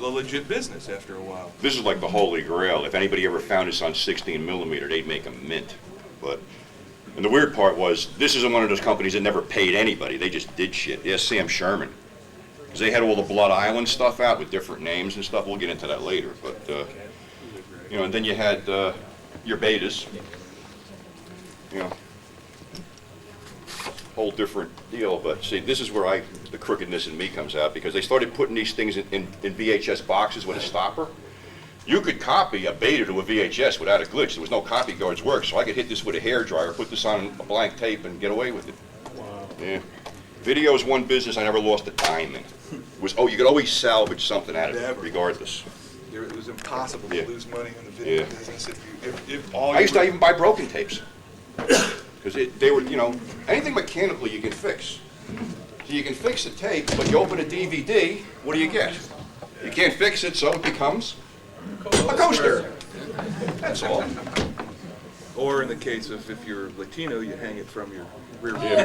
a legit business after a while. This is like the holy grail. If anybody ever found this on 16 millimeter, they'd make a mint. And the weird part was, this isn't one of those companies that never paid anybody. They just did shit. Yes, Sam Sherman. Because they had all the Blood Island stuff out with different names and stuff. We'll get into that later. But, you know, and then you had your betas. You know, whole different deal. But see, this is where the crookedness in me comes out, because they started putting these things in VHS boxes with a stopper. You could copy a beta to a VHS without a glitch. There was no copy guards work, so I could hit this with a hairdryer, put this on a blank tape, and get away with it. Wow. Yeah. Video is one business I never lost a dime in. You could always salvage something out of it, regardless. It was impossible to lose money in the video business if I used to even buy broken tapes. Because they were, you know, anything mechanically you can fix. So you can fix the tape, but you open a DVD, what do you get? You can't fix it, so it becomes a coaster. That's all. Or in the case of if you're Latino, you hang it from your rear view. You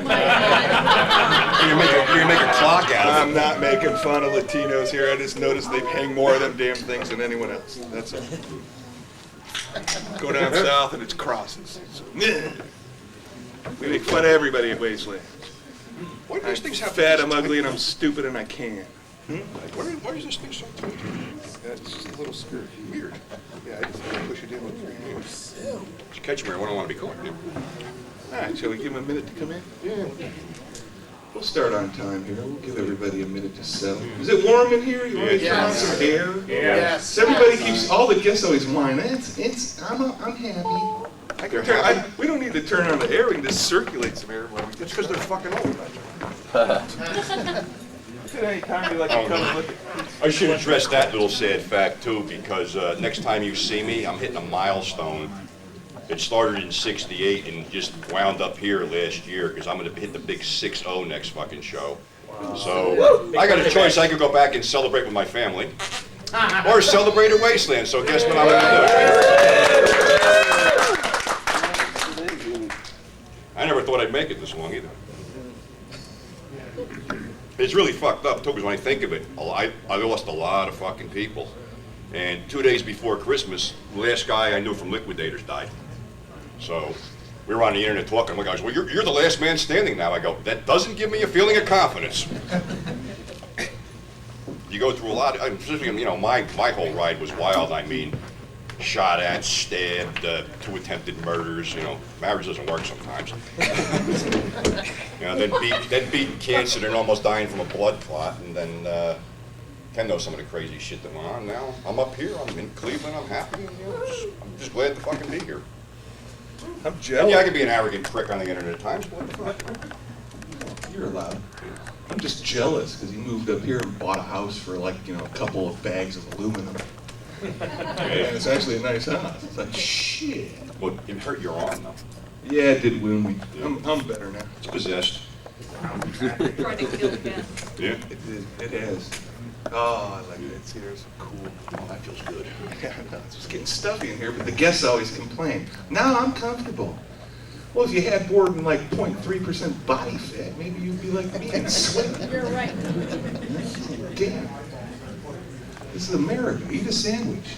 make a clock out of it. I'm not making fun of Latinos here. I just noticed they hang more of them damn things than anyone else. That's all. Go down south and it's crosses. We make fun of everybody at Wasteland. Why do these things have fat, I'm ugly, and I'm stupid, and I can. Why is this thing so tight? That's just a little skirt. Weird. Yeah, I just push it in with 3 hands. Just catch me, I don't want to be caught. All right, shall we give him a minute to come in? Yeah. We'll start on time here. We'll give everybody a minute to settle. Is it warm in here? You want to turn on some air? Yes. Everybody keeps, all the guests always whine. I'm happy. We don't need to turn on the air. We can just circulate some air while we It's because they're fucking old. At any time you like to come and look at. I should address that little sad fact too, because next time you see me, I'm hitting a milestone. It started in '68 and just wound up here last year, because I'm going to hit the big 6-0 next fucking show. So I got a choice. I could go back and celebrate with my family, or celebrate at Wasteland. So guess what I'm going to do? I never thought I'd make it this long either. It's really fucked up too, because when I think of it, I lost a lot of fucking people. And 2 days before Christmas, the last guy I knew from Liquidators died. So we were on the internet talking. My guys, well, you're the last man standing now. I go, that doesn't give me a feeling of confidence. You go through a lot. You know, my whole ride was wild. I mean, shot at, stabbed, 2 attempted murders. You know, marriage doesn't work sometimes. You know, then beating cancer and almost dying from a blood clot, and then Ken knows some of the crazy shit that went on. Now I'm up here. I'm in Cleveland. I'm happy. You know, I'm just glad to fucking be here. I'm jealous. And yeah, I can be an arrogant prick on the internet at times, but what the fuck? You're allowed. I'm just jealous because he moved up here and bought a house for like, you know, a couple of bags of aluminum. And it's actually a nice house. It's like, shit. Well, it hurt your arm, though. Yeah, it did wound me. I'm better now. It's possessed. Trying to kill again. Yeah. It did. It has. Oh, I like that. See, there's cool. Oh, that feels good. Yeah, no, it's just getting stuffy in here, but the guests always complain. Now I'm comfortable. Well, if you had more than like 0.3% body fat, maybe you'd be like me and sweat. You're right. Damn. This is America. Eat a sandwich.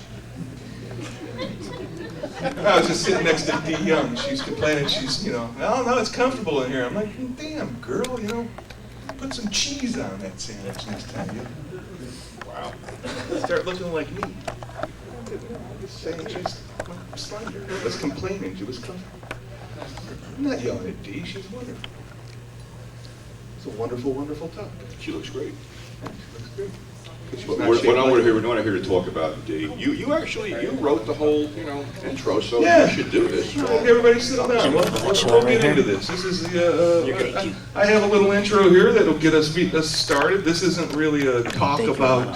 I was just sitting next to Dee Young. She's complaining. She's, you know, no, it's comfortable in here. I'm like, damn, girl, you know, put some cheese on that sandwich next time. You Wow. start looking like me. I'm just saying she's slender. I was complaining. She was comfortable. I'm not yelling at Dee. She's wonderful. It's a wonderful, wonderful talk. She looks great. She looks good. What I want to hear to talk about, Dee, you actually wrote the whole, you know, intro, so you should do this. Everybody sit down. We'll get into this. This is the, I have a little intro here that'll get us started. This isn't really a talk about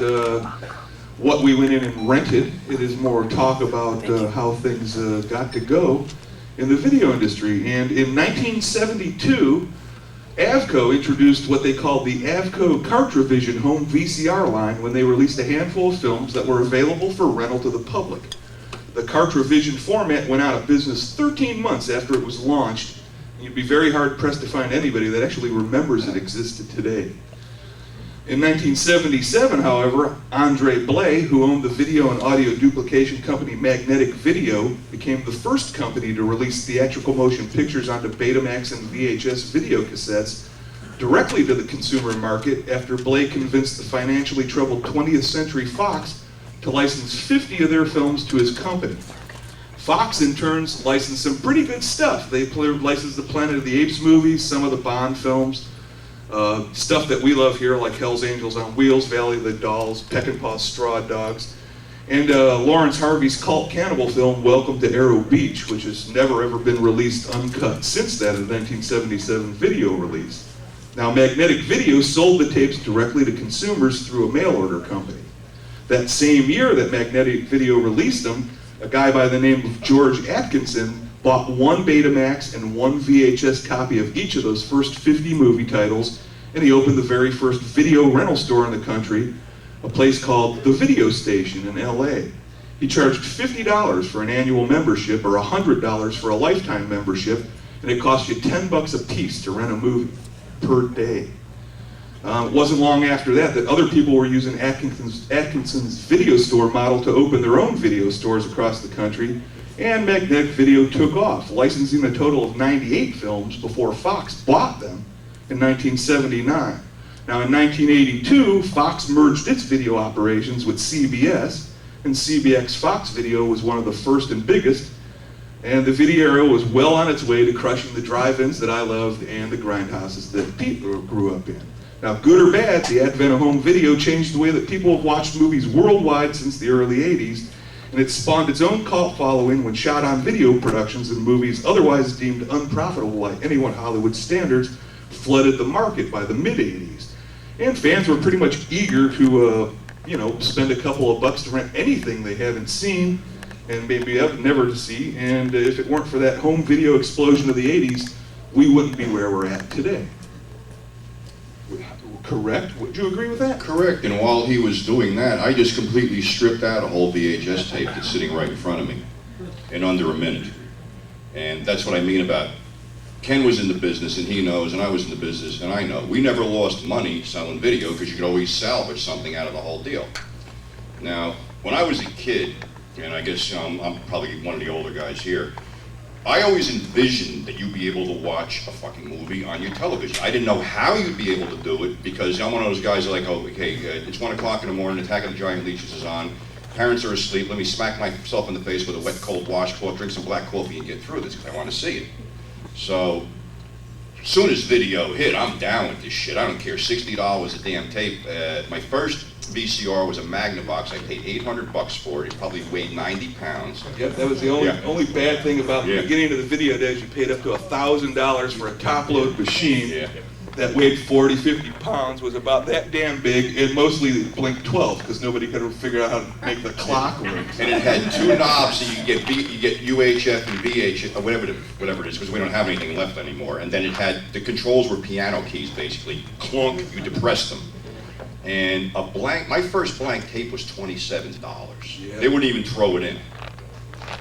what we went in and rented. It is more talk about how things got to go in the video industry. And in 1972, Avco introduced what they called the Avco Cartravision home VCR line when they released a handful of films that were available for rental to the public. The Cartravision format went out of business 13 months after it was launched, and you'd be very hard pressed to find anybody that actually remembers it existed today. In 1977, however, Andre Blay, who owned the video and audio duplication company Magnetic Video, became the first company to release theatrical motion pictures onto Betamax and VHS video cassettes directly to the consumer market after Blay convinced the financially troubled 20th Century Fox to license 50 of their films to his company. Fox, in turn, licensed some pretty good stuff. They licensed the Planet of the Apes movies, some of the Bond films, stuff that we love here, like Hell's Angels on Wheels, Valley of the Dolls, Peckinpah's Straw Dogs, and Lawrence Harvey's cult cannibal film, Welcome to Arrow Beach, which has never ever been released uncut since that 1977 video release. Now, Magnetic Video sold the tapes directly to consumers through a mail order company. That same year that Magnetic Video released them, a guy by the name of George Atkinson bought one Betamax and one VHS copy of each of those first 50 movie titles, and he opened the very first video rental store in the country, a place called The Video Station in LA. He charged $50 for an annual membership or $100 for a lifetime membership, and it cost you $10 a piece to rent a movie per day. It wasn't long after that other people were using Atkinson's video store model to open their own video stores across the country, and Magnetic Video took off, licensing a total of 98 films before Fox bought them in 1979. Now in 1982, Fox merged its video operations with CBS, and CBS Fox Video was one of the first and biggest, and the video era was well on its way to crushing the drive-ins that I loved and the grindhouses that Pete grew up in. Now, good or bad, the advent of home video changed the way that people have watched movies worldwide since the early 80s, and it spawned its own cult following when shot-on-video productions and movies otherwise deemed unprofitable by anyone Hollywood standards flooded the market by the mid-80s. And fans were pretty much eager to, spend a couple of bucks to rent anything they haven't seen and maybe never to see, and if it weren't for that home video explosion of the 80s, we wouldn't be where we're at today. Correct? Would you agree with that? Correct, and while he was doing that, I just completely stripped out a whole VHS tape that's sitting right in front of me in under a minute. And that's what I mean about Ken was in the business and he knows, and I was in the business and I know. We never lost money selling video because you could always salvage something out of the whole deal. Now, when I was a kid, and I guess I'm probably one of the older guys here, I always envisioned that you'd be able to watch a fucking movie on your television. I didn't know how you'd be able to do it because I'm one of those guys that like, oh, okay, it's 1 o'clock in the morning, Attack of the Giant Leeches is on, parents are asleep, let me smack myself in the face with a wet, cold washcloth, drink some black coffee and get through this because I want to see it. So, as soon as video hit, I'm down with this shit. I don't care, $60 a damn tape. My first VCR was a Magnavox. I paid $800 for it. It probably weighed 90 pounds. Yep, that was the only bad thing about the beginning of the video days. You paid up to $1,000 for a top-load machine that weighed 40, 50 pounds, was about that damn big, and mostly blinked 12 because nobody could figure out how to make the clock work. And it had two knobs, so you get UHF and VHF, or whatever it is, because we don't have anything left anymore. And then it had, the controls were piano keys, basically. Clunk, you depress them. And my first blank tape was $27. Yeah. They wouldn't even throw it in.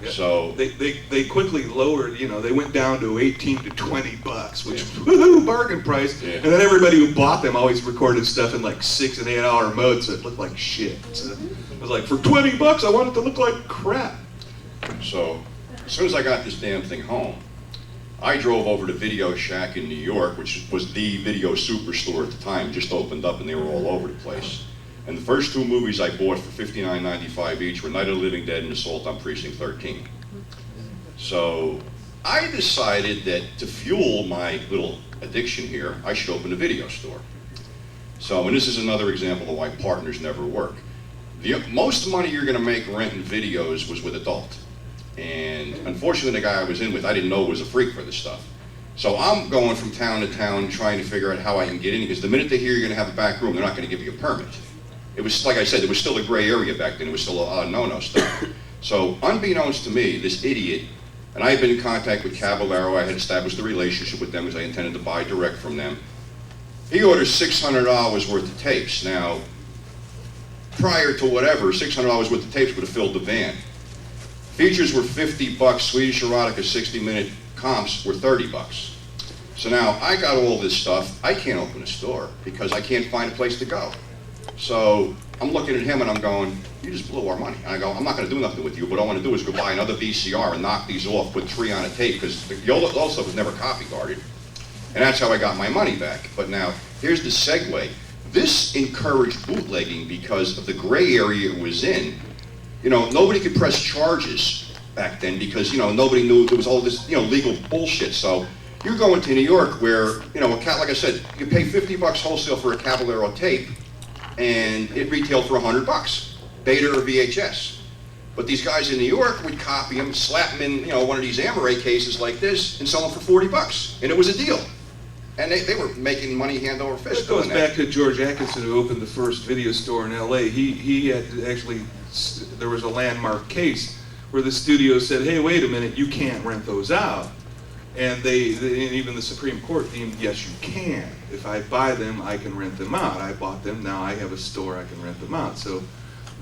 Yeah. So they quickly lowered, they went down to 18 to 20 bucks, which woohoo, bargain price. Yeah. And then everybody who bought them always recorded stuff in like 6 and 8 hour mode, so it looked like shit. So it was like, for 20 bucks, I want it to look like crap. So as soon as I got this damn thing home, I drove over to Video Shack in New York, which was the video superstore at the time, just opened up and they were all over the place. And the first two movies I bought for $59.95 each were Night of the Living Dead and Assault on Precinct 13. So I decided that to fuel my little addiction here, I should open a video store. So, and this is another example of why partners never work. The most money you're gonna make renting videos was with adult. And unfortunately the guy I was in with, I didn't know was a freak for this stuff. So I'm going from town to town trying to figure out how I can get in, because the minute they hear you're gonna have a back room, they're not gonna give you a permit. It was, like I said, there was still a gray area back then. It was still a no-no stuff. So unbeknownst to me, this idiot, and I had been in contact with Caballero, I had established a relationship with them because I intended to buy direct from them. He ordered $600 worth of tapes. Now, prior to whatever, $600 worth of tapes would have filled the van. Features were $50, Swedish erotica 60-minute comps were $30. So now I got all this stuff. I can't open a store because I can't find a place to go. So I'm looking at him and I'm going, you just blew our money. And I go, I'm not going to do nothing with you. What I want to do is go buy another VCR and knock these off, put 3 on a tape, because the old stuff was never copy guarded. And that's how I got my money back. But now, here's the segue. This encouraged bootlegging because of the gray area it was in. You know, nobody could press charges back then because, you know, nobody knew there was all this, you know, legal bullshit. So you're going to New York where, you know, like I said, you pay $50 wholesale for a Caballero tape, and it retailed for $100, beta or VHS. But these guys in New York would copy them, slap them in, you know, one of these Amaray cases like this, and sell them for $40, and it was a deal. And they were making money hand over fist. It goes back to George Atkinson, who opened the first video store in L.A. He had actually, there was a landmark case where the studio said, hey, wait a minute, you can't rent those out. And and even the Supreme Court deemed, yes, you can. If I buy them, I can rent them out. I bought them, now I have a store, I can rent them out. So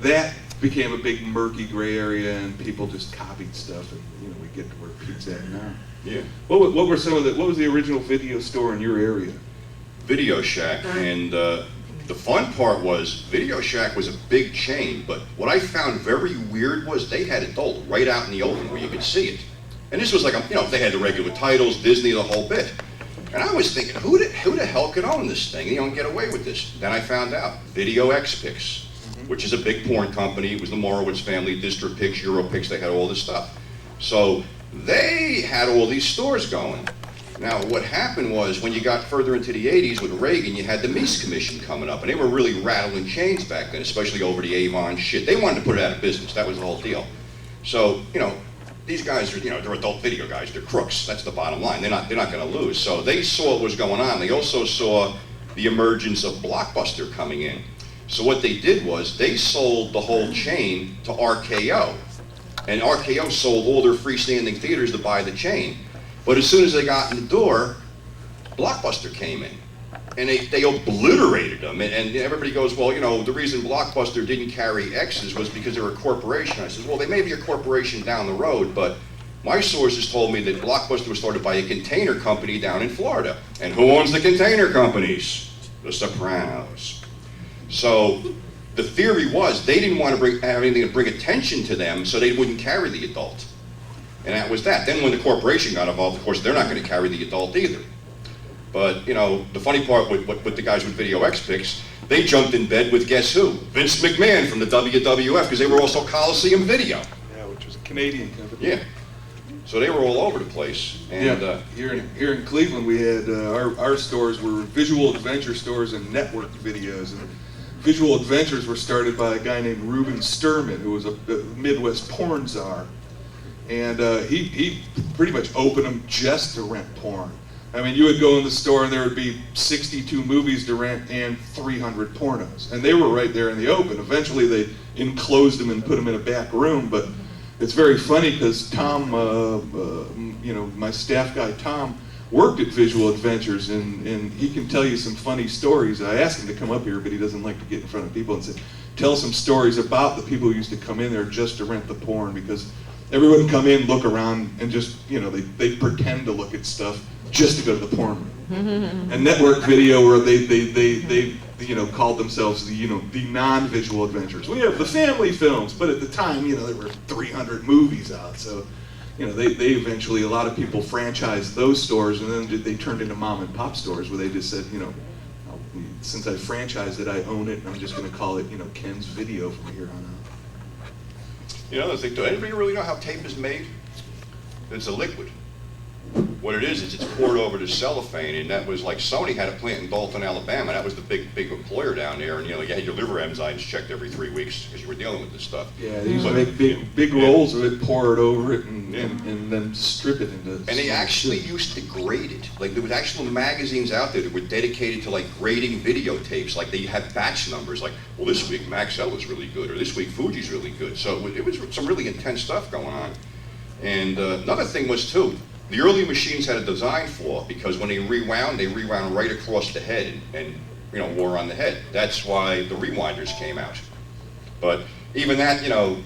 that became a big murky gray area, and people just copied stuff, and you know, we get to where Pete's at now. Yeah. What were some of what was the original video store in your area? Video Shack, and the fun part was Video Shack was a big chain, but what I found very weird was they had adult right out in the open where you could see it. And this was like, you know, they had the regular titles, Disney, the whole bit. And I was thinking, who the hell could own this thing? You know, and get away with this. Then I found out, Video X-Pix, which is a big porn company. It was the Morowitz family, Distrapix, Europix, they had all this stuff. So they had all these stores going. Now, what happened was, when you got further into the 80s with Reagan, you had the Mies Commission coming up, and they were really rattling chains back then, especially over the Avon shit. They wanted to put it out of business. That was the whole deal. So, you know, these guys are, you know, they're adult video guys. They're crooks. That's the bottom line. They're not going to lose. So they saw what was going on. They also saw the emergence of Blockbuster coming in. So what they did was they sold the whole chain to RKO. And RKO sold all their freestanding theaters to buy the chain. But as soon as they got in the door, Blockbuster came in. And they obliterated them. And everybody goes, well, you know, the reason Blockbuster didn't carry X's was because they were a corporation. I said, well, they may be a corporation down the road, but my sources told me that Blockbuster was started by a container company down in Florida. And who owns the container companies? The Sopranos. So the theory was they didn't want to have anything to bring attention to them, so they wouldn't carry the adult. And that was that. Then when the corporation got involved, of course, they're not going to carry the adult either. But, you know, the funny part with the guys with Video X-Pix, they jumped in bed with guess who? Vince McMahon from the WWF, because they were also Coliseum Video. Yeah, which was a Canadian company. Yeah. So they were all over the place. And, yeah. Here in Cleveland, we had our stores were Visual Adventure stores and network videos. And Visual Adventures were started by a guy named Reuben Sturman, who was a Midwest porn czar. And he pretty much opened them just to rent porn. I mean, you would go in the store and there would be 62 movies to rent and 300 pornos. And they were right there in the open. Eventually they enclosed them and put them in a back room, but it's very funny because Tom, you know, my staff guy Tom, worked at Visual Adventures, and he can tell you some funny stories. I asked him to come up here, but he doesn't like to get in front of people, and said, tell some stories about the people who used to come in there just to rent the porn, because everyone would come in, look around, and just, you know, they pretend to look at stuff just to go to the porn room. And network video, where they you know, called themselves the, you know, the non-Visual Adventures. We have the family films, but at the time, you know, there were 300 movies out, so, you know, they eventually, a lot of people franchised those stores, and then they turned into mom and pop stores where they just said, you know, since I franchised it, I own it, and I'm just going to call it, you know, Ken's Video from here on out. you know, the thing, do anybody really know how tape is made? It's a liquid. What it is it's poured over to cellophane, and that was like Sony had a plant in Dalton, Alabama. That was the big employer down there, and you know, you had your liver enzymes checked every 3 weeks because you were dealing with this stuff. Yeah, they used to make big rolls of it, pour it over it, and then strip it into. And they actually used to grade it. Like there was actual magazines out there that were dedicated to like grading videotapes. Like they had batch numbers. Like, well, this week Maxell was really good, or this week Fuji's really good. So it was some really intense stuff going on. And another thing was too, the early machines had a design flaw because when they rewound right across the head and you know, wore on the head. That's why the rewinders came out. But even that, you know,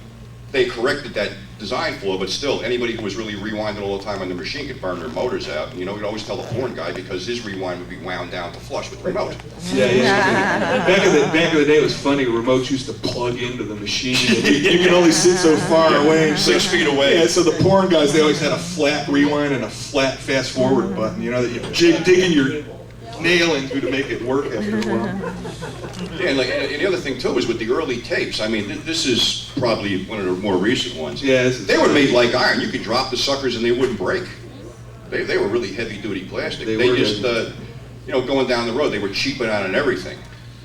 they corrected that design flaw, but still, anybody who was really rewinding all the time on the machine could burn their motors out. And, you know, you'd always tell the porn guy because his rewind would be wound down to flush with the remote. Yeah. Back in the day, it was funny. Remotes used to plug into the machine. And you could only sit so far away. And 6 feet away. Yeah, so the porn guys, they always had a flat rewind and a flat fast forward button. You know, that you're digging your nail into to make it work after a while. Yeah, and the other thing too is with the early tapes. I mean, this is probably one of the more recent ones. Yeah, they were made like iron. You could drop the suckers and they wouldn't break. They were really heavy-duty plastic. They just, you know, going down the road, they were cheaping out on everything.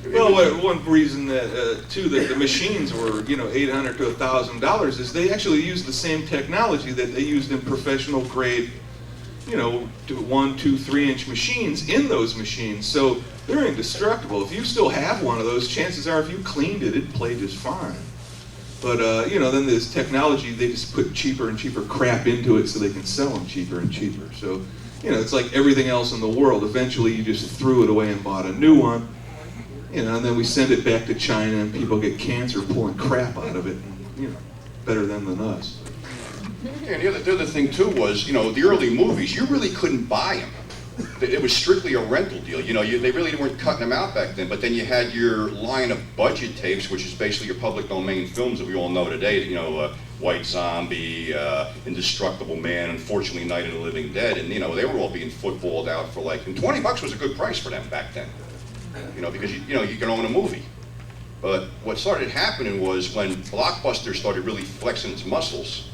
Well, one reason that too that the machines were, you know, $800 to $1,000 is they actually used the same technology that they used in professional grade, you know, 1, 2, 3-inch machines in those machines. So they're indestructible. If you still have one of those, chances are if you cleaned it, it'd play just fine. But, you know, then this technology, they just put cheaper and cheaper crap into it so they can sell them cheaper and cheaper. So, you know, it's like everything else in the world. Eventually you just threw it away and bought a new one. You know, and then we send it back to China and people get cancer pulling crap out of it. And, you know, better them than us. Yeah, and the other thing too was, you know, the early movies, you really couldn't buy them. It was strictly a rental deal. You know, they really weren't cutting them out back then. But then you had your line of budget tapes, which is basically your public domain films that we all know today. You know, White Zombie, Indestructible Man, unfortunately Night of the Living Dead, and you know they were all being footballed out for like, and $20 was a good price for them back then. You know, because you know you can own a movie. But what started happening was when Blockbuster started really flexing its muscles.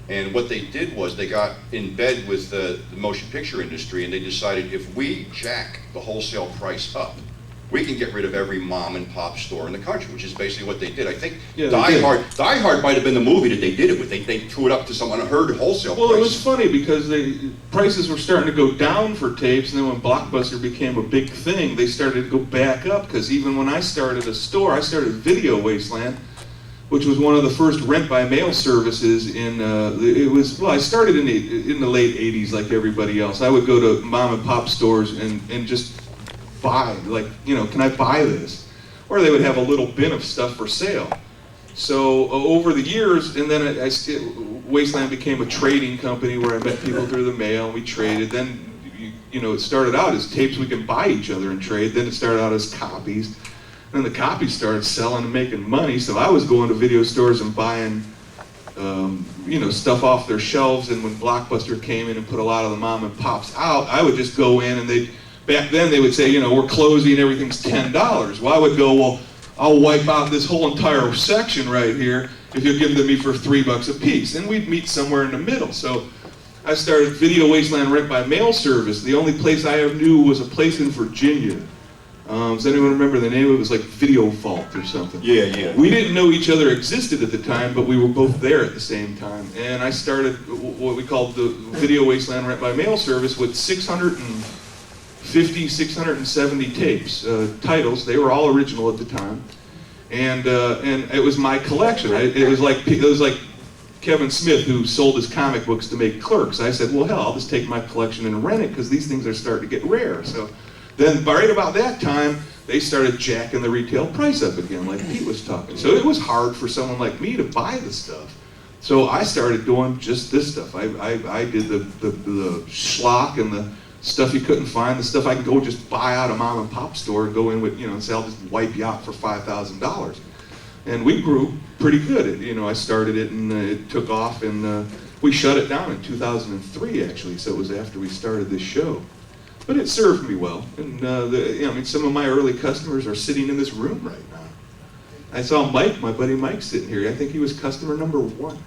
And what they did was they got in bed with the motion picture industry and they decided if we jack the wholesale price up, we can get rid of every mom and pop store in the country, which is basically what they did. I think Die Hard might have been the movie that they did it with. They threw it up to some unheard wholesale price. Well, it was funny because prices were starting to go down for tapes, and then when Blockbuster became a big thing, they started to go back up, because even when I started a store, I started Video Wasteland, which was one of the first rent-by-mail services in, I started in the late 80s like everybody else. I would go to mom and pop stores and just buy, like, you know, can I buy this? Or they would have a little bin of stuff for sale. So over the years, and then Wasteland became a trading company where I met people through the mail, and we traded. Then, you know, it started out as tapes we can buy each other and trade. Then it started out as copies. Then the copies started selling and making money, so I was going to video stores and buying, you know, stuff off their shelves. And when Blockbuster came in and put a lot of the mom and pops out, I would just go in, and back then they would say, you know, we're closing, everything's $10. Well, I would go, well, I'll wipe out this whole entire section right here if you'll give them to me for $3 a piece. And we'd meet somewhere in the middle. So I started Video Wasteland rent-by-mail service. The only place I ever knew was a place in Virginia. Does anyone remember the name? It was like Video Vault or something. Yeah. We didn't know each other existed at the time, but we were both there at the same time. And I started what we called the Video Wasteland rent-by-mail service with 670 tapes, titles. They were all original at the time, and it was my collection. It was like Kevin Smith, who sold his comic books to make Clerks. I said, well, hell, I'll just take my collection and rent it, because these things are starting to get rare. So then right about that time, they started jacking the retail price up again, like Pete was talking. So it was hard for someone like me to buy the stuff. So I started doing just this stuff. I did the schlock and the stuff you couldn't find, the stuff I could go just buy out a mom and pop store and go in with, you know, and say, I'll just wipe you out for $5,000. And we grew pretty good. You know, I started it and it took off, and we shut it down in 2003 actually, so it was after we started this show. But it served me well, and you know, I mean, some of my early customers are sitting in this room right now. I saw Mike, my buddy Mike, sitting here. I think he was customer number 1.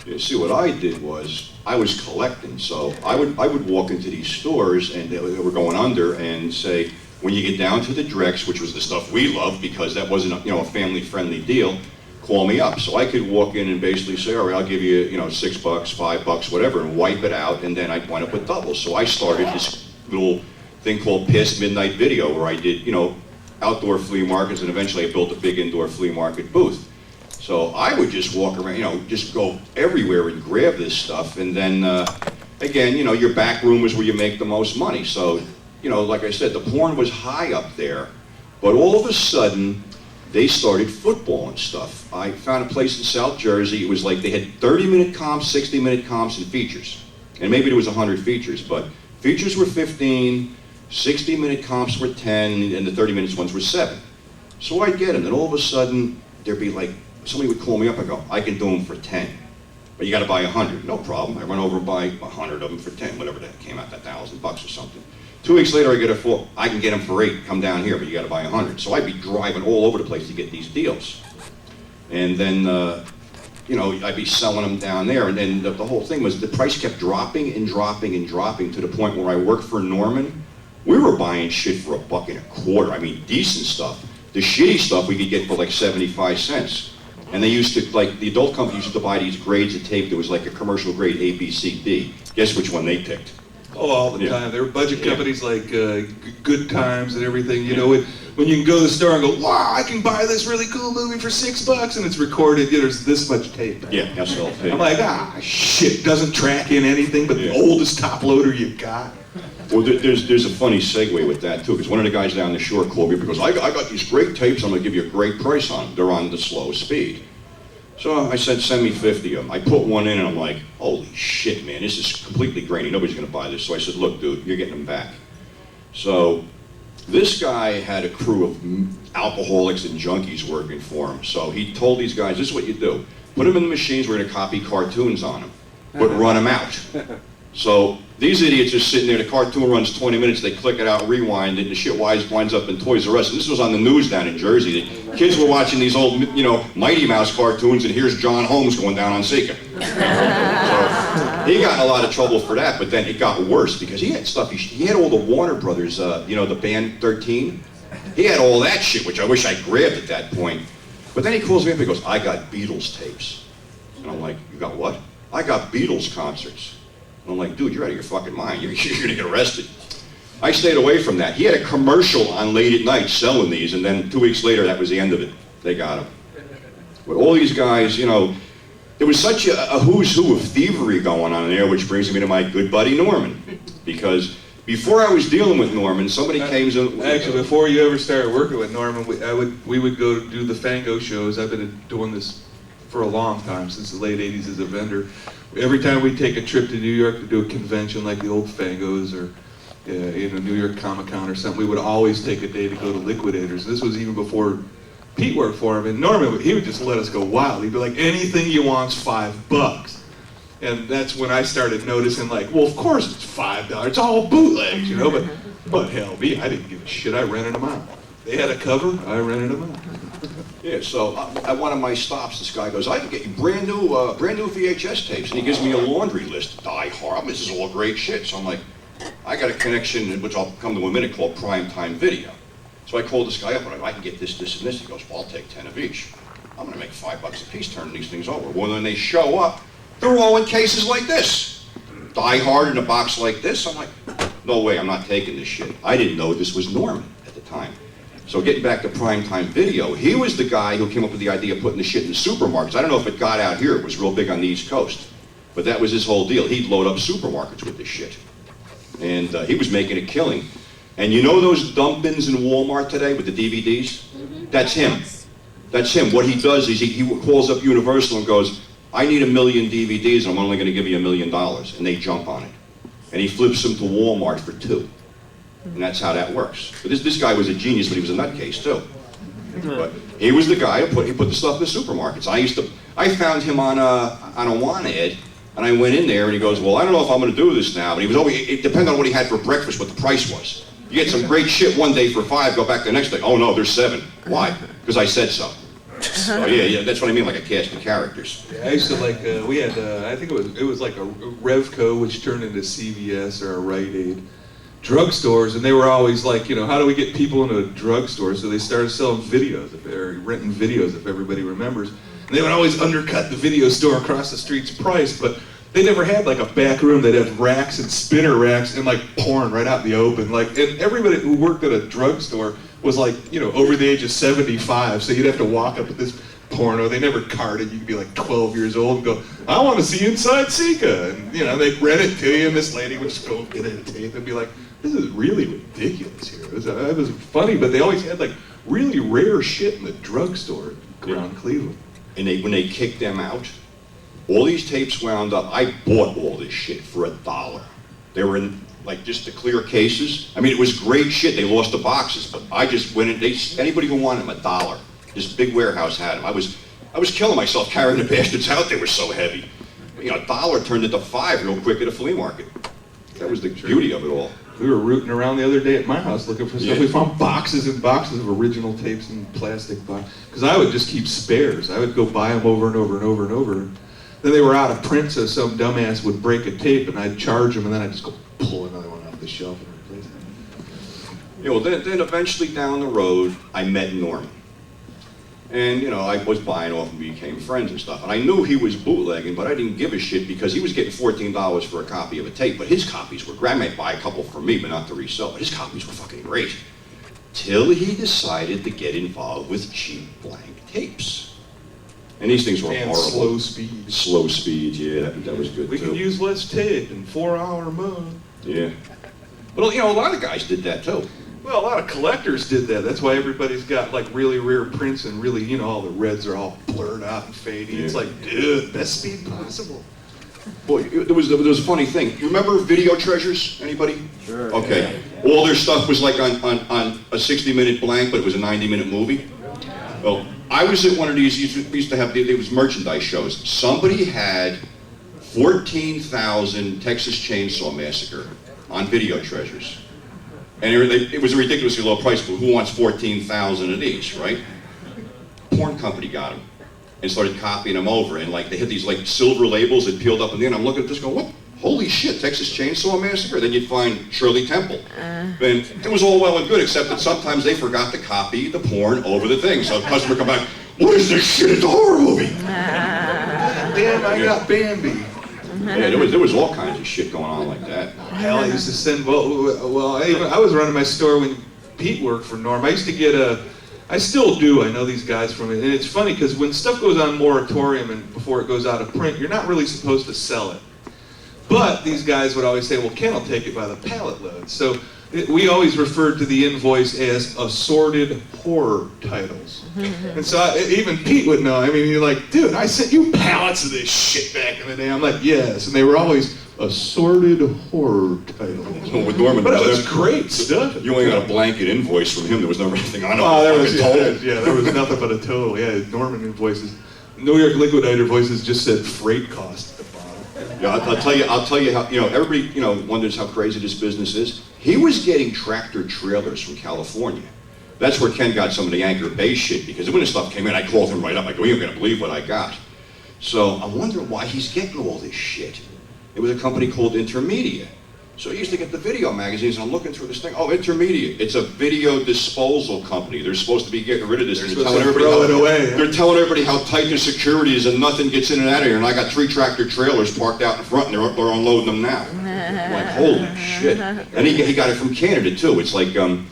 You see, what I did was I was collecting, so I would walk into these stores, and they were going under, and say, when you get down to the Drex, which was the stuff we loved because that wasn't a family-friendly deal, call me up. So I could walk in and basically say, all right, I'll give you, $6, $5, whatever, and wipe it out, and then I'd wind up with doubles. So I started this little thing called Piss Midnight Video, where I did, outdoor flea markets, and eventually I built a big indoor flea market booth. So I would just walk around, just go everywhere and grab this stuff, and then, again, your back room is where you make the most money. So, like I said, the porn was high up there, but all of a sudden, they started football and stuff. I found a place in South Jersey. It was like they had 30-minute comps, 60-minute comps, and features. And maybe there was 100 features, but features were 15, 60-minute comps were 10, and the 30-minute ones were 7. So I'd get them, and all of a sudden, there'd be like, somebody would call me up, I go, I can do them for 10. But you gotta buy 100, no problem. I run over and buy 100 of them for 10, whatever that came out, $1,000 or something. 2 weeks later, I get a full, I can get them for 8, come down here, but you gotta buy 100. So I'd be driving all over the place to get these deals. And then, you know, I'd be selling them down there, and then the whole thing was the price kept dropping and dropping and dropping to the point where I worked for Norman. We were buying shit for $1.25. I mean, decent stuff. The shitty stuff we could get for like 75 cents. And they used to, like, the adult company used to buy these grades of tape that was like a commercial grade A, B, C, D. Guess which one they picked? Oh, all the time. There were budget companies like Good Times and everything. You know, when you can go to the store and go, wow, I can buy this really cool movie for $6 and it's recorded. You know, there's this much tape. Yeah, SLP. I'm like, shit, doesn't track in anything but the oldest top loader you got. Well, there's a funny segue with that too, because one of the guys down the shore called me because I got these great tapes. I'm gonna give you a great price on them. They're on the slow speed. So I said, send me 50 of them. I put one in and I'm like, holy shit, man, this is completely grainy. Nobody's gonna buy this. So I said, look, dude, you're getting them back. So this guy had a crew of alcoholics and junkies working for him. So he told these guys, this is what you do. Put them in the machines, we're gonna copy cartoons on them, but run them out. So these idiots are sitting there, the cartoon runs 20 minutes, they click it out, rewind it, and the shit winds up in Toys R Us. And this was on the news down in Jersey. The kids were watching these old, you know, Mighty Mouse cartoons, and here's John Holmes going down on Seeker. So he got in a lot of trouble for that, but then it got worse because he had stuff, he had all the Warner Brothers, you know, the band 13. He had all that shit, which I wish I grabbed at that point. But then he calls me up and he goes, I got Beatles tapes. And I'm like, you got what? I got Beatles concerts. I'm like, dude, you're out of your fucking mind. You're gonna get arrested. I stayed away from that. He had a commercial on late at night selling these, and then 2 weeks later, that was the end of it. They got him. But all these guys, you know, there was such a who's who of thievery going on there, which brings me to my good buddy Norman. Because before I was dealing with Norman, somebody came in. Actually, before you ever started working with Norman, we would go do the Fango shows. I've been doing this for a long time, since the late 80s as a vendor. Every time we take a trip to New York to do a convention like the old Fangos or New York Comic Con or something, we would always take a day to go to Liquidators. This was even before Pete worked for him, and Norman, he would just let us go wild. He'd be like, anything you want's $5. And that's when I started noticing, like, well, of course it's $5. It's all bootlegs, you know, but hell, me, I didn't give a shit. I rented them out. They had a cover, I rented them out. Yeah, so at one of my stops, this guy goes, I can get you brand new VHS tapes, and he gives me a laundry list. Die Hard, this is all great shit. So I'm like, I got a connection, which I'll come to in a minute, called Primetime Video. So I called this guy up, and I can get this, this, and this. He goes, well, I'll take 10 of each. I'm gonna make $5 a piece turning these things over. Well, when they show up, they're all in cases like this. Die Hard in a box like this. I'm like, no way, I'm not taking this shit. I didn't know this was Norman at the time. So getting back to Primetime Video, he was the guy who came up with the idea of putting the shit in the supermarkets. I don't know if it got out here, it was real big on the East Coast. But that was his whole deal. He'd load up supermarkets with this shit. And he was making a killing. And you know those dump bins in Walmart today with the DVDs? That's him. That's him. What he does is he calls up Universal and goes, I need 1 million DVDs and I'm only gonna give you $1 million. And they jump on it. And he flips them to Walmart for 2. And that's how that works. But this guy was a genius, but he was a nutcase too. But he was the guy who put the stuff in the supermarkets. I found him on a want ad, and I went in there, and he goes, well, I don't know if I'm going to do this now. But he was always, it depended on what he had for breakfast, what the price was. You get some great shit one day for $5, go back the next day, oh no, there's 7. Why? Because I said so. So yeah, that's what I mean, like a cast of characters. Yeah, I used to like, we had, I think it was like a Revco, which turned into CVS or a Rite Aid. Drugstores, and they were always like, you know, how do we get people into a drugstore? So they started selling videos, or renting videos, if everybody remembers. And they would always undercut the video store across the street's price, but they never had like a back room that had racks and spinner racks and like porn right out in the open. Like, and everybody who worked at a drugstore was like, you know, over the age of 75, so you'd have to walk up with this porno. They never carded. You could be like 12 years old and go, I want to see Inside Sika. And, you know, they'd rent it to you, and this lady would just go get a tape and be like, this is really ridiculous here. It was funny, but they always had like really rare shit in the drugstore around Cleveland. And when they kicked them out, all these tapes wound up. I bought all this shit for $1. They were in like just the clear cases. I mean, it was great shit. They lost the boxes, but I just went in. Anybody who wanted them, $1. This big warehouse had them. I was killing myself carrying the bastards out. They were so heavy. You know, $1 turned into $5 real quick at a flea market. That was the beauty of it all. We were rooting around the other day at my house looking for stuff. Yeah. We found boxes and boxes of original tapes in plastic boxes. Because I would just keep spares. I would go buy them over and over and over and over. Then they were out of print, so some dumbass would break a tape, and I'd charge them, and then I'd just go pull another one off the shelf and replace it. You know, then eventually down the road, I met Norman. And, you know, I was buying off and we became friends and stuff. And I knew he was bootlegging, but I didn't give a shit because he was getting $14 for a copy of a tape. But his copies were great. I might buy a couple for me, but not to resell. But his copies were fucking great. Till he decided to get involved with cheap blank tapes. And these things were And horrible. slow speed. Slow speed, yeah, that was good We too. can use less tape in 4-hour mode. Yeah. But, you know, a lot of guys did that too. Well, a lot of collectors did that. That's why everybody's got like really rare prints and really, you know, all the reds are all blurred out and fading. Yeah. It's like, dude, best speed possible. Boy, there was a funny thing. You remember Video Treasures? Anybody? Sure. Okay. All their stuff was like on a 60-minute blank, but it was a 90-minute movie. Well, I was at one of these. We used to have there was merchandise shows. Somebody had 14,000 Texas Chainsaw Massacre on Video Treasures. And it was a ridiculously low price, but who wants 14,000 of these, right? Porn company got them and started copying them over, and like they had these like silver labels that peeled up, and then I'm looking at this going, what? Holy shit, Texas Chainsaw Massacre? Then you'd find Shirley Temple. And it was all well and good, except that sometimes they forgot to copy the porn over the thing. So a customer come back, what is this shit? It's a horror movie. Damn, I got Bambi. Yeah, there was all kinds of shit going on like that. Hell, I used to send, I was running my store when Pete worked for Norm. I used to get I still do, I know these guys from it, and it's funny because when stuff goes on moratorium and before it goes out of print, you're not really supposed to sell it. But these guys would always say, well, Ken will take it by the pallet load. So we always referred to the invoice as assorted horror titles. And so even Pete would know. I mean, you're like, dude, I sent you pallets of this shit back in the day. I'm like, yes. And they were always assorted horror titles. With Norman, But it was great stuff. You only got a blanket invoice from him. There was never anything on it. Oh, there was, Fucking total. there was nothing but a total. Yeah, Norman invoices. New York Liquidator voices just said freight cost at the bottom. Yeah, I'll tell you how, you know, everybody, you know, wonders how crazy this business is. He was getting tractor trailers from California. That's where Ken got some of the Anchor Bay shit, because when the stuff came in, I called him right up. I go, you're gonna believe what I got. So I'm wondering why he's getting all this shit. It was a company called Intermedia. So I used to get the video magazines, and I'm looking through this thing. Oh, Intermedia. It's a video disposal company. They're supposed to be getting rid of this. They're and supposed to throw it away. They're telling everybody how tight their security is and nothing gets in and out of here. And I got 3 tractor trailers parked out in front, and they're unloading them now. I'm like, holy shit. And he got it from Canada, too. It's like, The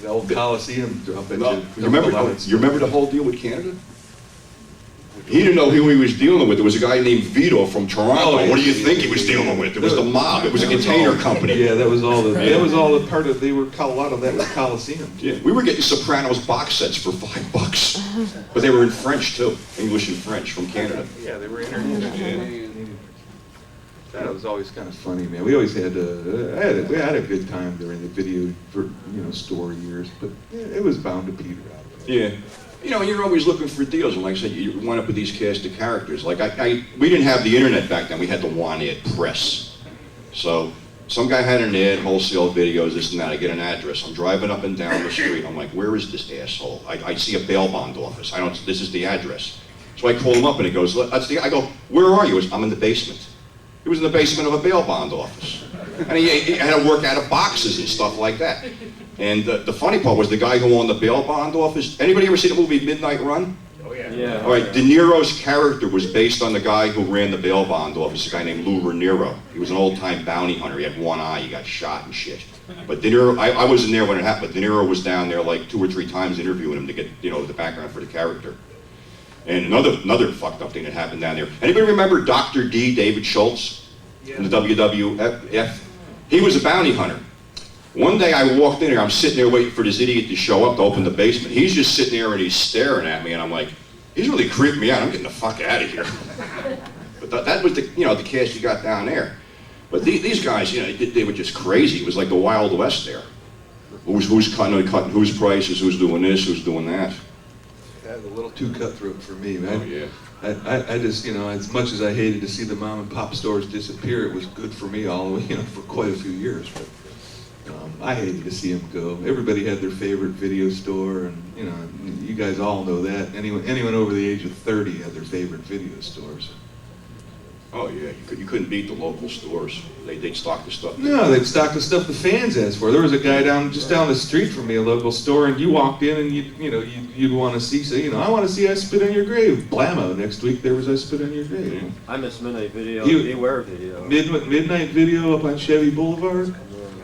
old Coliseum up at you remember the whole deal with Canada? He didn't know who he was dealing with. There was a guy named Vito from Toronto. Oh, What do you think he was dealing with? It was the mob. It was a container company. Yeah, that was all the part of, a lot of that was Coliseum. Yeah, we were getting Sopranos box sets for $5, but they were in French too, English and French from Canada. Yeah, they were international. That was always kind of funny, man. We always had we had a good time during the video store years, but it was bound to peter out. Yeah. You know, you're always looking for deals, and like I said, you wind up with these cast of characters. Like we didn't have the internet back then. We had the want-ad press. So some guy had an ad, wholesale videos, this and that. I get an address. I'm driving up and down the street. I'm like, where is this asshole? I see a bail bond office. This is the address. So I call him up, and he goes, I go, where are you? He goes, I'm in the basement. He was in the basement of a bail bond office. And he had to work out of boxes and stuff like that. And the funny part was the guy who owned the bail bond office. Anybody ever see the movie Midnight Run? Oh, yeah. All right, De Niro's character was based on the guy who ran the bail bond office, a guy named Lou Raniero. He was an old-time bounty hunter. He had one eye. He got shot and shit. But De Niro, I wasn't there when it happened, but De Niro was down there like 2 or 3 times interviewing him to get, the background for the character. And another fucked up thing that happened down there. Anybody remember Dr. D, David Schultz, in the WWF? He was a bounty hunter. One day I walked in here, I'm sitting there waiting for this idiot to show up to open the basement. He's just sitting there and he's staring at me, and I'm like, he's really creeping me out. I'm getting the fuck out of here. But that was the, the cast you got down there. But these guys, they were just crazy. It was like the Wild West there. Who's cutting whose prices, who's doing this, who's doing that. That's a little too cutthroat for me, man. Oh, yeah. I just, as much as I hated to see the mom and pop stores disappear, it was good for me all the way, for quite a few years. But I hated to see them go. Everybody had their favorite video store, and you guys all know that. Anyone over the age of 30 had their favorite video stores. Oh yeah, you couldn't beat the local stores. They'd stock the stuff. No, they'd stock the stuff the fans asked for. There was a guy just down the street from me, a local store, and you walked in and you'd want to see, I want to see I Spit on Your Grave. Blammo. Next week there was I Spit on Your Grave. I miss Midnight Video, Beware Video. Midnight Video up on Chevy Boulevard.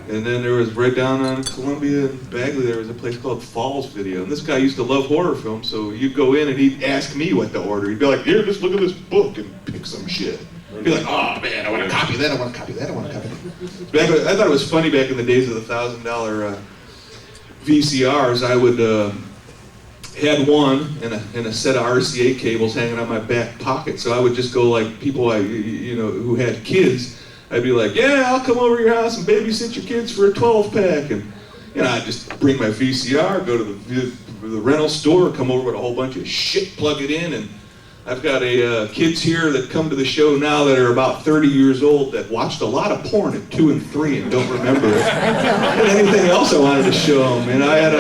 And then there was right down on Columbia and Bagley, there was a place called Falls Video. And this guy used to love horror films, so you'd go in and he'd ask me what to order. He'd be like, here, just look at this book and pick some shit. He'd be like, oh man, I want to copy that, I want to copy that, I want to copy that. I thought it was funny back in the days of the $1,000 VCRs. I would had one and a set of RCA cables hanging on my back pocket. So I would just go like people who had kids. I'd be like, yeah, I'll come over to your house and babysit your kids for a 12-pack. And, I'd just bring my VCR, go to the rental store, come over with a whole bunch of shit, plug it in. And I've got kids here that come to the show now that are about 30 years old that watched a lot of porn at 2 and 3 and don't remember anything else I wanted to show them. And I had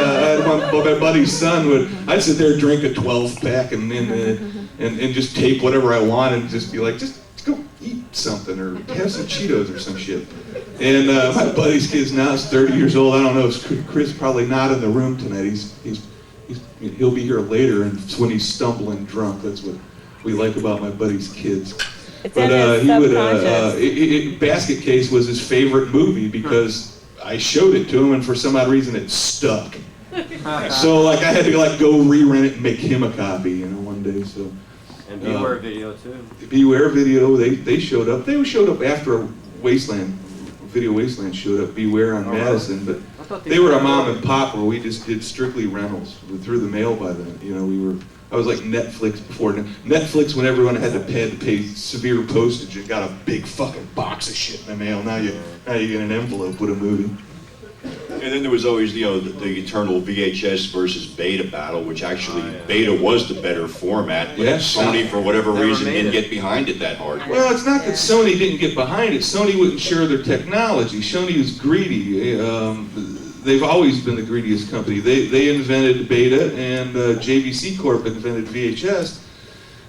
my buddy's son I'd sit there, drink a 12-pack and just tape whatever I wanted and just be like, just go eat something or have some Cheetos or some shit. And my buddy's kid's now is 30 years old. I don't know, if Chris probably not in the room tonight. He'll be here later, and when he's stumbling drunk. That's what we like about my buddy's kids. It's But in his he would, subconscious. Basket Case was his favorite movie because I showed it to him, and for some odd reason it stuck. So I had to go re-rent it and make him a copy, one day. So. And Beware Video too. Beware Video, they showed up. They showed up after Video Wasteland showed up. Beware on Madison, but they were a mom and pop where we just did strictly rentals through the mail by then. I was like Netflix before. Netflix, when everyone had to pay severe postage and got a big fucking box of shit in the mail. Now you get an envelope with a movie. And then there was always, the eternal VHS versus Beta battle, which actually Beta was the better format, but Sony, for whatever reason, didn't get behind it that hard. Well, it's not that Sony didn't get behind it. Sony wouldn't share their technology. Sony was greedy. They've always been the greediest company. They invented Beta, and JVC Corp invented VHS.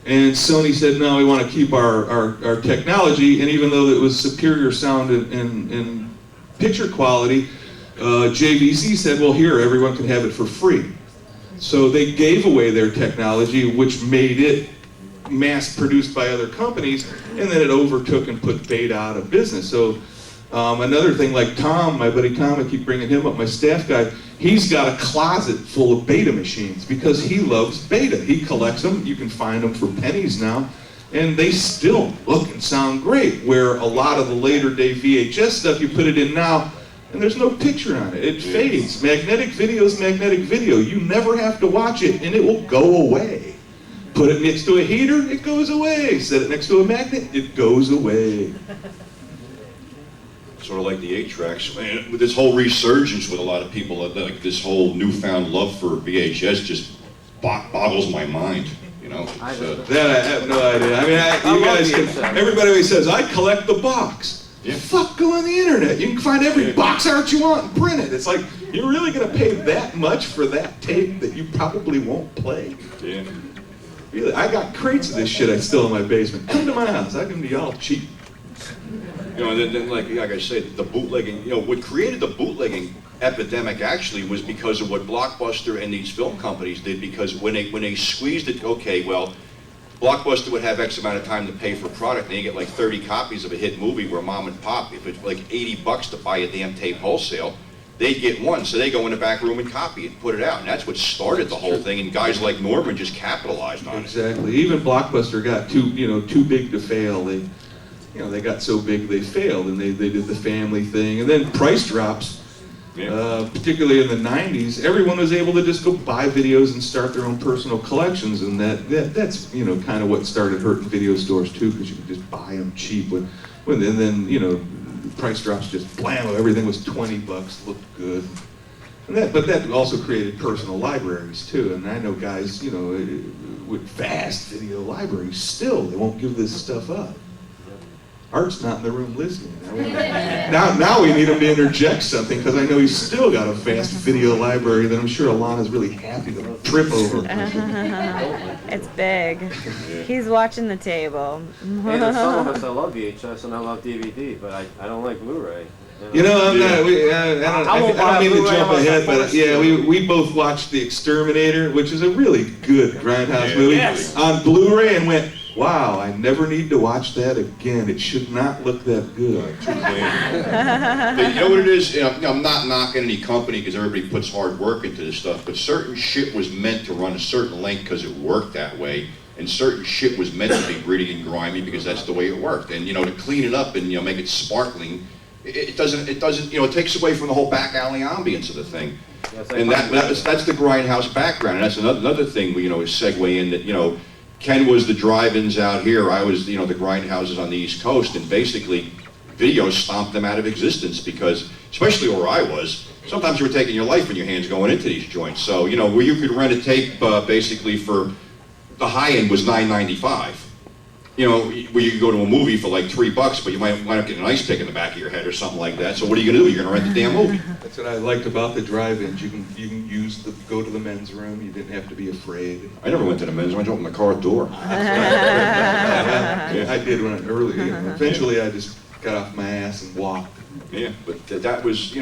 And Sony said, no, we want to keep our technology. And even though it was superior sound and picture quality, JVC said, well, here, everyone can have it for free. So they gave away their technology, which made it mass-produced by other companies, and then it overtook and put Beta out of business. So another thing, like Tom, my buddy Tom, I keep bringing him up, my staff guy, he's got a closet full of Beta machines because he loves Beta. He collects them. You can find them for pennies now. And they still look and sound great, where a lot of the later day VHS stuff, you put it in now, and there's no picture on it. It fades. Magnetic video is magnetic video. You never have to watch it, and it will go away. Put it next to a heater, it goes away. Set it next to a magnet, it goes away. Sort of like the 8-tracks. With this whole resurgence with a lot of people, like this whole newfound love for VHS just boggles my mind. That I have no idea. You guys can, everybody always says, I collect the box. Yeah. Fuck, go on the internet. You can find every box art you want and print it. It's like, you're really going to pay that much for that tape that you probably won't play? Yeah. Really, I got crates of this shit I still in my basement. Come to my house. I can be all cheap. Then like I said, the bootlegging, what created the bootlegging epidemic actually was because of what Blockbuster and these film companies did, because when they squeezed it, okay, well, Blockbuster would have X amount of time to pay for product, and you get like 30 copies of a hit movie where mom and pop, if it's like $80 to buy a damn tape wholesale, they'd get one, so they go in the back room and copy it and put it out, and that's what started the whole thing, and guys like Norman just capitalized on it. Exactly. Even Blockbuster got too big to fail. They got so big they failed, and they did the family thing, and then price drops. Particularly in the 90s, everyone was able to just go buy videos and start their own personal collections, and that's kind of what started hurting video stores too, because you could just buy them cheap. And then the price drops just blam, everything was $20, looked good. But that also created personal libraries too, and I know guys, with vast video libraries, still they won't give this stuff up. Art's not in the room listening. Now we need him to interject something, because I know he's still got a vast video library that I'm sure Alana's really happy to trip over. It's big. He's watching the table. Hey, there's some of us that love VHS and I love DVD, but I don't like Blu-ray. I'm not. I don't mean to jump ahead, but we both watched The Exterminator, which is a really good Grindhouse movie, on Blu-ray, and went, wow, I never need to watch that again. It should not look that good. But you know what it is? I'm not knocking any company because everybody puts hard work into this stuff, but certain shit was meant to run a certain length because it worked that way, and certain shit was meant to be gritty and grimy because that's the way it worked. And to clean it up and make it sparkling, it doesn't. It takes away from the whole back alley ambience of the thing. And that's the Grindhouse background. And that's another thing we segue in that Ken was the drive-ins out here. I was, the grindhouses on the East Coast, and basically, video stomped them out of existence because, especially where I was, sometimes you were taking your life in your hands going into these joints. So, where you could rent a tape, basically for, the high end was $9.95. Where you could go to a movie for like $3, but you might wind up getting an ice pick in the back of your head or something like that. So what are you gonna do? You're gonna rent the damn movie. That's what I liked about the drive-ins. You can go to the men's room. You didn't have to be afraid. I never went to the men's room. I opened my car door. I did when early. Eventually, I just got off my ass and walked. Yeah, but that was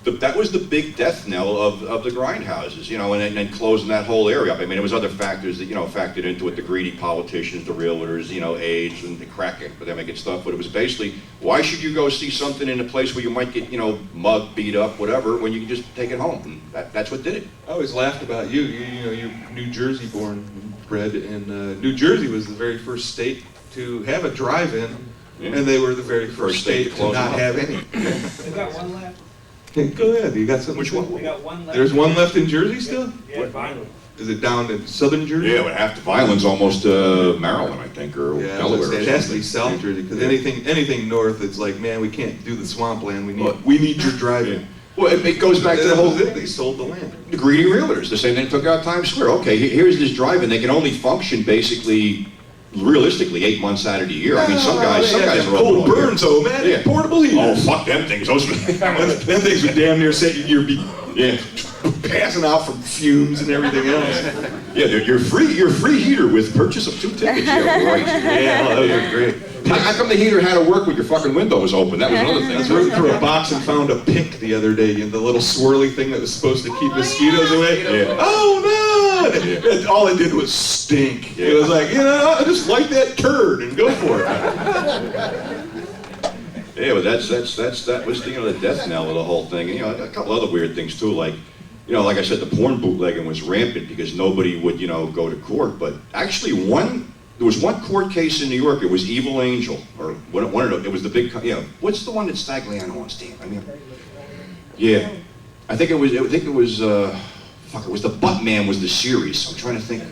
that was the big death knell of the grindhouses, and then closing that whole area up. I mean, there was other factors that, factored into it, the greedy politicians, the realtors, AIDS and the crack epidemic and stuff, but it was basically, why should you go see something in a place where you might get, mugged, beat up, whatever, when you can just take it home? And that's what did it. I always laughed about you. You're New Jersey born, bred, and New Jersey was the very first state to have a drive-in, and they were the very first state to not have any. We've got one left. Go ahead, you got something? Which one? We got one left. There's one left in Jersey still? Yeah, finally. Is it down in southern Jersey? Yeah, but half the violence almost Maryland, I think, or Delaware. It has to be South Jersey, because anything north, it's like, man, we can't do the swampland. We need your drive-in. Well, it goes back to the whole thing. They sold the land. The greedy realtors, the same thing took out Times Square. Okay, here's this drive-in. They can only function basically, realistically, 8 months out of the year. I mean, some guys are cold burns, oh man, portable heaters. Oh, fuck them things. Those them things would damn near say you'd be passing out from fumes and everything else. Yeah, your free heater with purchase of 2 tickets. Yeah, right. Yeah, those are great. How come the heater had to work with your fucking windows open? That was another thing. I was running through a box and found a pick the other day, the little swirly thing that was supposed to keep mosquitoes away. Yeah. Oh no! All it did was stink. Yeah. It was like, just light that turd and go for it. Yeah, but that was the death knell of the whole thing. And, a couple other weird things too, like like I said, the porn bootlegging was rampant because nobody would go to court. But actually, there was one court case in New York. It was Evil Angel, or one of those. It was the big, what's the one that Stagliano wants to? I mean, yeah, I think it was it was the Buttman was the series. I'm trying to think.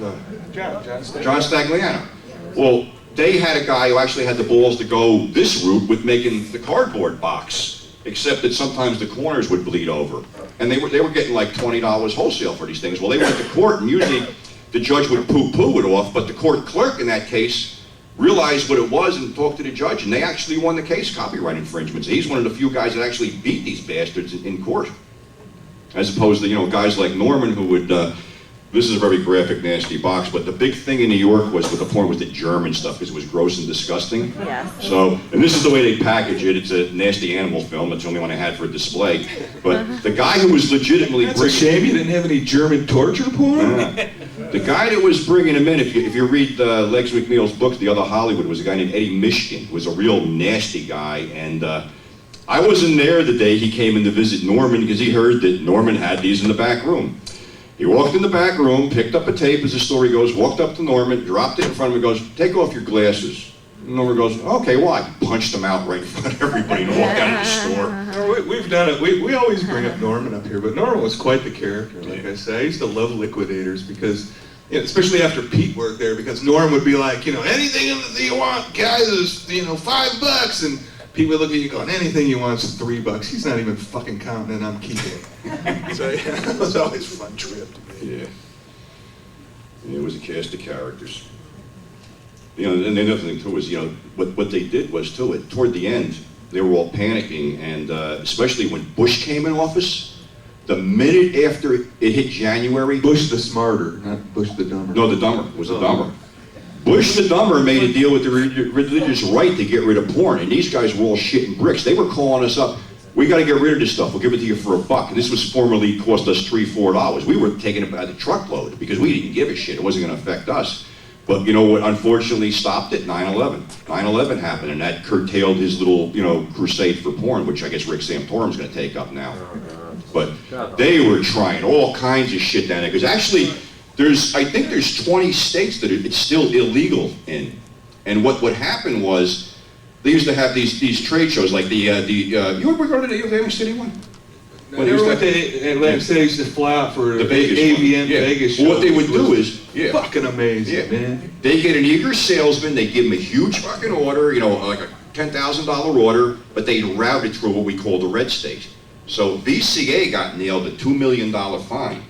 John Stagliano. Well, they had a guy who actually had the balls to go this route with making the cardboard box, except that sometimes the corners would bleed over, and they were getting like $20 wholesale for these things. Well, they went to court, and usually the judge would poo-poo it off, but the court clerk in that case realized what it was and talked to the judge, and they actually won the case, copyright infringements. He's one of the few guys that actually beat these bastards in court, as opposed to guys like Norman who would. This is a very graphic, nasty box, but the big thing in New York was with the porn was the German stuff because it was gross and disgusting. Yes. So, and this is the way they package it. It's a nasty animal film. It's the only one I had for display. But the guy who was legitimately That's a shame you didn't have any German torture porn. The guy that was bringing him in, if you read Legs McNeil's books, The Other Hollywood, was a guy named Eddie Mishkin, who was a real nasty guy. And I wasn't there the day he came in to visit Norman because he heard that Norman had these in the back room. He walked in the back room, picked up a tape, as the story goes, walked up to Norman, dropped it in front of him, and goes, "Take off your glasses." Norma goes, okay, well, I punched him out right in front of everybody and walked out of the store. We've done it. We always bring up Norman up here, but Norman was quite the character. Like I said, I used to love Liquidators because, especially after Pete worked there, because Norm would be like, anything that you want, guys, is $5, and Pete would look at you going, anything you want is $3. He's not even fucking counting, and I'm keeping it. So yeah, it was always a fun trip. Yeah. It was a cast of characters. And the other thing too was, what they did was too, toward the end, they were all panicking, and especially when Bush came in office, the minute after it hit January. Bush the smarter, not Bush the dumber. No, the dumber, was the dumber. Bush the dumber made a deal with the religious right to get rid of porn, and these guys were all shitting bricks. They were calling us up, we gotta get rid of this stuff, we'll give it to you for $1. And this was formerly cost us $3, $4. We were taking it by the truckload because we didn't give a shit, it wasn't gonna affect us. But you know what unfortunately stopped it? 9/11. 9/11 happened, and that curtailed his little, crusade for porn, which I guess Rick Santorum's going to take up now. But they were trying all kinds of shit down there, because actually, I think there's 20 states that it's still illegal in. And what happened was, they used to have these trade shows, like you ever go to the Atlantic City one? I never went to Atlantic City. I used to fly out for the Vegas AVN Vegas show. Well, what they would do is, fucking amazing, man. They get an eager salesman, they give him a huge fucking order, like a $10,000 order, but they route it through what we call the red state. So VCA got nailed a $2 million fine,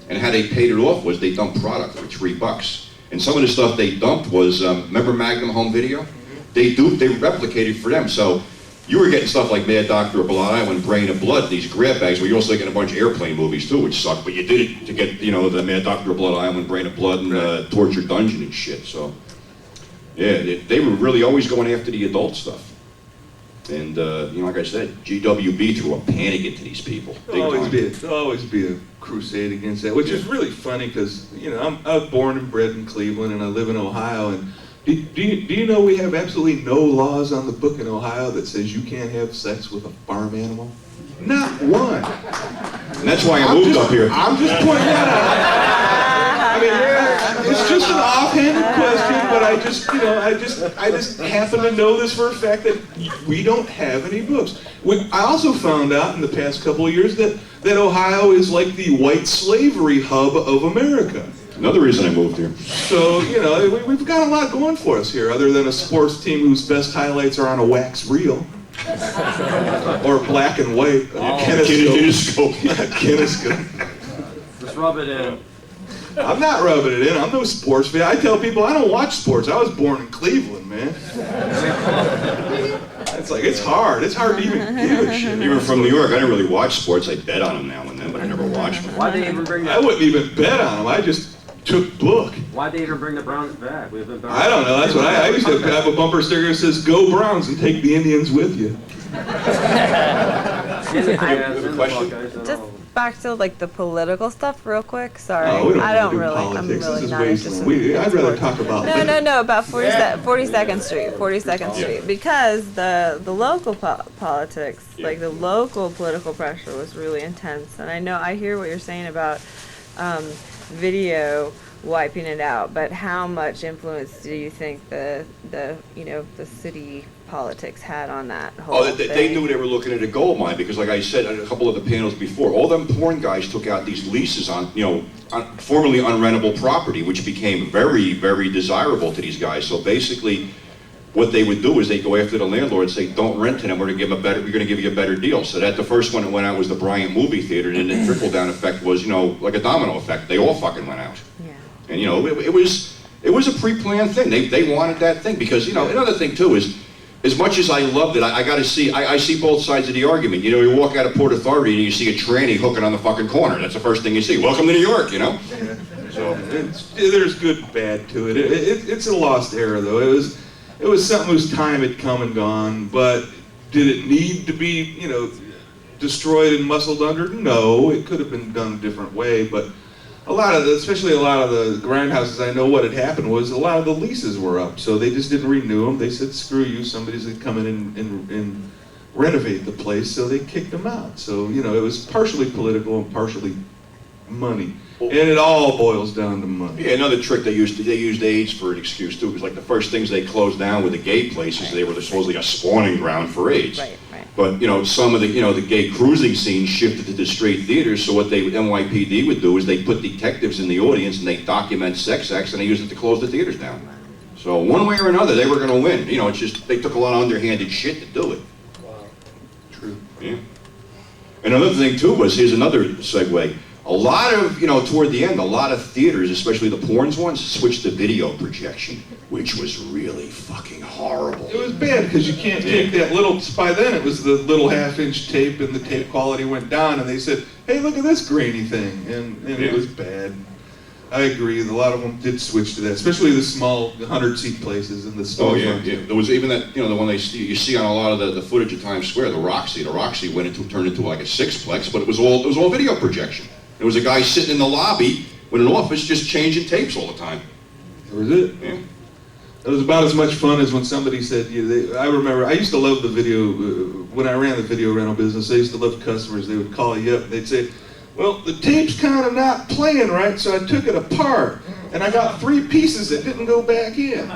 and how they paid it off was they dumped product for $3. And some of the stuff they dumped was, remember Magnum Home Video? They replicated for them. So you were getting stuff like Mad Doctor of Blood Island, Brain of Blood, these grab bags, where you're also getting a bunch of airplane movies too, which sucked, but you did it to get, the Mad Doctor of Blood Island, Brain of Blood, and Torture Dungeon and shit, so. Yeah, they were really always going after the adult stuff. And, like I said, GWB threw a panic into these people. There'll always be a crusade against that, which is really funny because, I was born and bred in Cleveland and I live in Ohio, and do you know we have absolutely no laws on the book in Ohio that says you can't have sex with a farm animal? Not one. And that's why I moved up here. I'm just pointing that out. I mean, it's just an offhanded question, but I just happen to know this for a fact that we don't have any books. I also found out in the past couple of years that Ohio is like the white slavery hub of America. Another reason I moved here. So, we've got a lot going for us here, other than a sports team whose best highlights are on a wax reel. Or black and white. Kinescope. Kinescope. Just rub it in. I'm not rubbing it in. I'm no sports fan. I tell people I don't watch sports. I was born in Cleveland, man. It's hard. It's hard to even give a shit. Even from New York, I didn't really watch sports. I bet on them now and then, but I never watched them. Why'd they even bring that? I wouldn't even bet on them. I just took book. Why'd they even bring the Browns back? I don't know. That's what I used to have a bumper sticker that says "Go Browns" and take the Indians with you. Just back to the political stuff real quick. Sorry, Oh, we don't I don't do really. politics. I'm This really is not wasteland. interested. I'd rather talk about No, about 42nd Street, 42nd Street, because the local politics, Yeah. the local political pressure was really intense, and I hear what you're saying about video wiping it out, but how much influence do you think the city politics had on that whole They thing? knew they were looking at a gold mine, because like I said on a couple of the panels before, all them porn guys took out these leases on, on formerly unrentable property, which became very, very desirable to these guys. So basically, what they would do is they'd go after the landlord and say, don't rent to them, we're going to give you a better deal. So that the first one that went out was the Bryant movie theater, and then the trickle-down effect was, like a domino effect. They all fucking went out. Yeah. And, it was a pre-planned thing. They wanted that thing, because, another thing too is, as much as I loved it, I see both sides of the argument. You walk out of Port Authority and you see a tranny hooking on the fucking corner. That's the first thing you see. Welcome to New York, Yeah. So there's good and bad to it. It's a lost era, though. It was something whose time had come and gone, but did it need to be, destroyed and muscled under? No, it could have been done a different way, but especially a lot of the grindhouses, I know what had happened was a lot of the leases were up, so they just didn't renew them. They said, screw you, somebody's going to come in and renovate the place, so they kicked them out. So, it was partially political and partially money. And it all boils down to money. Yeah, another trick they used AIDS for an excuse too. It was like the first things they closed down with the gay places. They were supposedly a spawning ground for AIDS. Right, right. But some of the gay cruising scenes shifted to the straight theaters. So what NYPD would do is they put detectives in the audience and they document sex acts and they use it to close the theaters down. So one way or another, they were going to win. It's just they took a lot of underhanded shit to do it. Wow. True. Yeah. And another thing too was, here's another segue. A lot of, toward the end, a lot of theaters, especially the porns ones, switched to video projection, which was really fucking horrible. It was bad because you can't take that little, by then it was the little half-inch tape and the tape quality went down and they said, hey, look at this grainy thing, and it was bad. I agree, a lot of them did switch to that, especially the small 100-seat places and the Oh stores. yeah, yeah. There was even that, the one you see on a lot of the footage of Times Square, the Roxy. The Roxy turned into like a sixplex, but it was all video projection. There was a guy sitting in the lobby with an office just changing tapes all the time. That was it. Yeah. It was about as much fun as when somebody said, I remember, I used to love the video, when I ran the video rental business, I used to love customers. They would call you up and they'd say, well, the tape's kind of not playing right, so I took it apart, and I got 3 pieces that didn't go back in.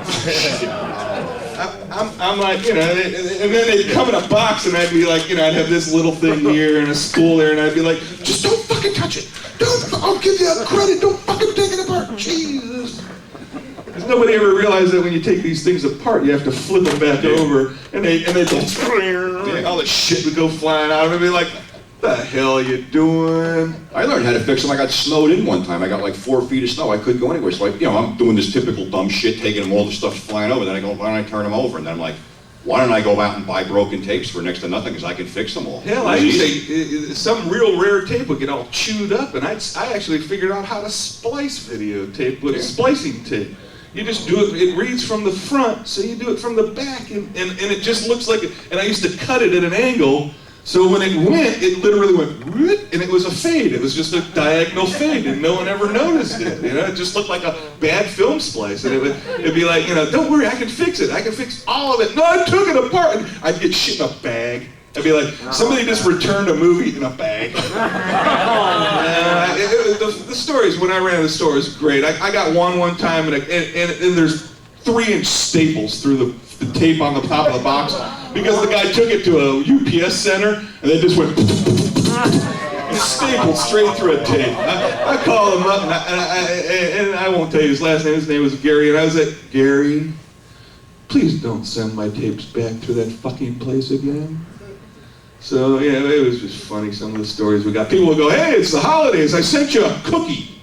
I'm like, and then they'd come in a box, and I'd be like, I'd have this little thing here and a spool there, and I'd be like, just don't fucking touch it. I'll give you a credit, don't fucking take it apart, Jesus. Because nobody ever realized that when you take these things apart, you have to flip them back over, and they go, all the shit would go flying out of it, and be like, what the hell are you doing? I learned how to fix them. I got snowed in one time. I got like 4 feet of snow. I couldn't go anywhere. So I'm doing this typical dumb shit, taking them, all the stuff's flying over. Then I go, why don't I turn them over? And then I'm like, why don't I go out and buy broken tapes for next to nothing, because I can fix them all. Hell, I used to, some real rare tape would get all chewed up, and I actually figured out how to splice videotape with splicing tape. You just do it reads from the front, so you do it from the back, and it just looks like it. And I used to cut it at an angle, so when it went, it literally went, and it was a fade. It was just a diagonal fade, and no one ever noticed it. It just looked like a bad film splice, and it'd be like, don't worry, I can fix it. I can fix all of it. No, I took it apart. And I'd get shit in a bag. I'd be like, somebody just returned a movie in a bag. The stories, when I ran the store, was great. I got one time, and there's 3-inch staples through the tape on the top of the box, because the guy took it to a UPS center, and they just went, and stapled straight through a tape. I called him up, and I won't tell you his last name. His name was Gary, and I was like, Gary, please don't send my tapes back to that fucking place again. So, yeah, it was just funny, some of the stories we got. People would go, hey, it's the holidays, I sent you a cookie.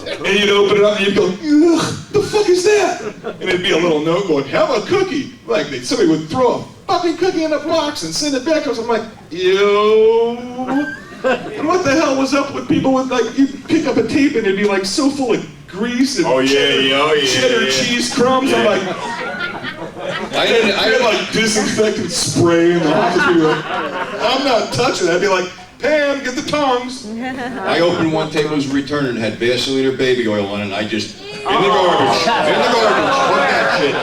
And you'd open it up and you'd go, ugh, the fuck is that? And it'd be a little note going, have a cookie. Like somebody would throw a fucking cookie in a box and send it back. I was like, ew. And what the hell was up with people with, like, you'd pick up a tape and it'd be like so full of grease and cheddar cheese crumbs. I'm like, I had like disinfectant spray in the hospital. I'm not touching it. I'd be like, Pam, get the tongs. I opened one tape, it was returned, and had Vaseline or baby oil on it, and I just, in the garbage, fuck that shit.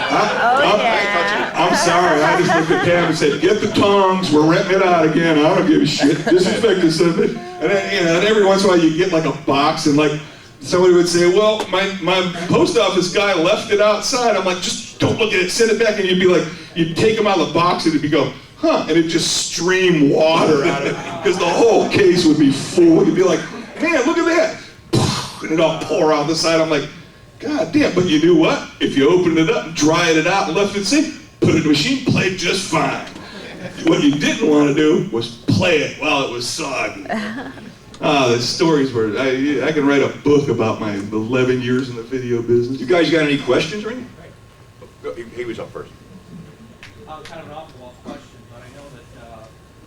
I'm sorry, I just looked at Pam and said, get the tongs, we're renting it out again, I don't give a shit, disinfectant something. And then, and every once in a while you get like a box, and like, somebody would say, well, my post office guy left it outside. I'm like, just don't look at it, send it back, and you'd be like, you'd take them out of the box, and it'd be go, huh, and it'd just stream water out of it, because the whole case would be full. You'd be like, man, look at that. And it'd all pour out the side. I'm like, God damn, but you knew what? If you opened it up, dried it out, and left it sit, put it in the machine, played just fine. What you didn't want to do was play it while it was soggy. The stories were, I can write a book about my 11 years in the video business. You guys got any questions or anything? He was up first. Kind of an off-the-wall question, but I know that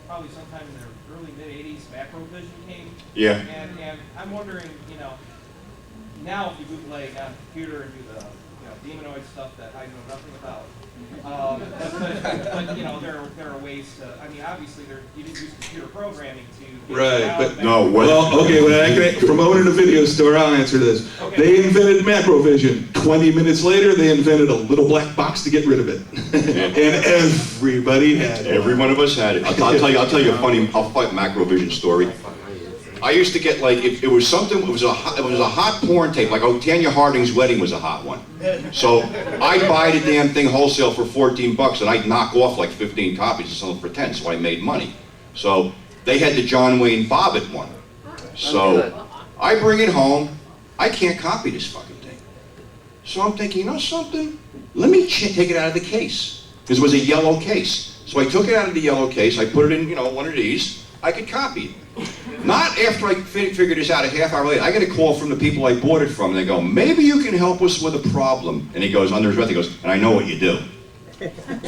probably sometime in the early mid-'80s, Macrovision came. Yeah. And I'm wondering, now if you bootleg on a computer and do the demonoid stuff that I know nothing about, but there are ways to. I mean, obviously, you didn't use computer programming to. Right, but no. Well, okay. Well, from owning a video store, I'll answer this. Okay. They invented Macrovision. 20 minutes later, they invented a little black box to get rid of it, and everybody had it. Every one of us had it. I'll tell you a funny Macrovision story. I used to get like, if it was something, it was a hot porn tape, like Tanya Harding's wedding was a hot one. So I'd buy the damn thing wholesale for 14 bucks and I'd knock off like 15 copies and sell them for 10, so I made money. So they had the John Wayne Bobbitt one. So I bring it home, I can't copy this fucking thing. So I'm thinking, you know something? Let me take it out of the case. Because it was a yellow case. So I took it out of the yellow case, I put it in, you know, one of these, I could copy it. Not after I figured this out a half hour later. I get a call from the people I bought it from, and they go, maybe you can help us with a problem. And he goes, under his breath, he goes, and I know what you do.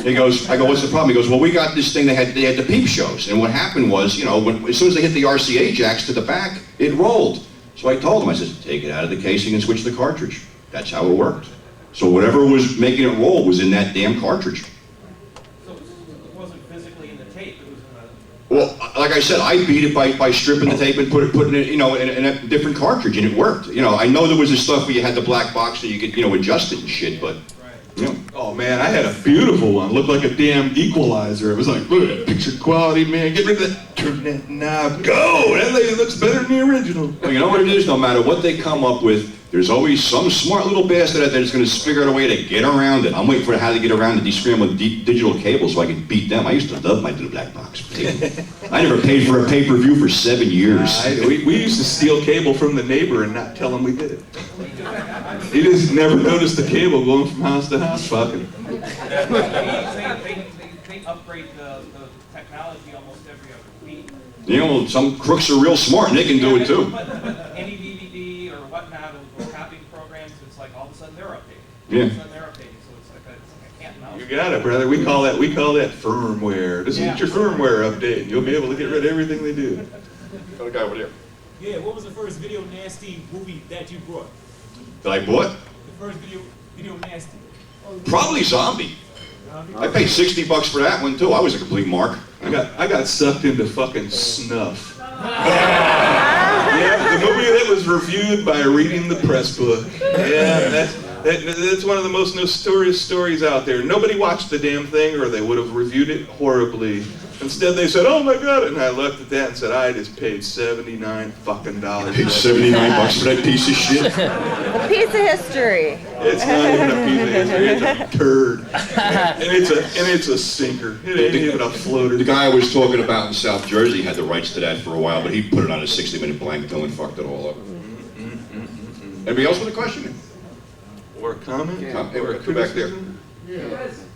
He goes, I go, what's the problem? He goes, well, we got this thing, they had the peep shows. And what happened was, you know, as soon as they hit the RCA jacks to the back, it rolled. So I told him, I said, take it out of the casing and switch the cartridge. That's how it worked. So whatever was making it roll was in that damn cartridge. So it wasn't physically in the tape, it was in a... Well, like I said, I beat it by stripping the tape and putting it, you know, in a different cartridge, and it worked. You know, I know there was this stuff where you had the black box that you could, you know, adjust it and shit, but, you know. Oh man, I had a beautiful one. Looked like a damn equalizer. It was like, look at that picture quality, man. Get rid of that. Turn that knob. Go. That lady looks better than the original. Well, you know what it is? No matter what they come up with, there's always some smart little bastard out there that's going to figure out a way to get around it. I'm waiting for how to get around the descrambled digital cable so I can beat them. I used to love my little black box. I never paid for a pay-per-view for 7 years. We used to steal cable from the neighbor and not tell him we did it. He just never noticed the cable going from house to house fucking. They upgrade the technology almost every other week. You know, some crooks are real smart and they can do it too. But any DVD or whatnot, or copying programs, it's like all of a sudden they're updating. Yeah. All of a sudden they're updating, so it's like a cat and mouse. You got it, brother. We call that firmware. Just get your firmware update. You'll be able to get rid of everything they do. Got a guy over there. Yeah, what was the first Video Nasty movie that you brought? That I bought? The first Video Nasty. Probably Zombie. I paid 60 bucks for that one too. I was a complete mark. I got sucked into fucking snuff. Yeah, the movie that was reviewed by reading the press book. Yeah, that's one of the most notorious stories out there. Nobody watched the damn thing, or they would have reviewed it horribly. Instead, they said, "Oh my God!" And I looked at that and said, "I just paid $79 fucking dollars." Paid 79 bucks for that piece of shit. A piece of history. It's not even a piece of history. It's a turd, and it's a sinker. It ain't even a floater. The guy I was talking about in South Jersey had the rights to that for a while, but he put it on a 60-minute blank till and fucked it all up. Anybody else with a question? Or a comment? Hey, Or a go back there. criticism?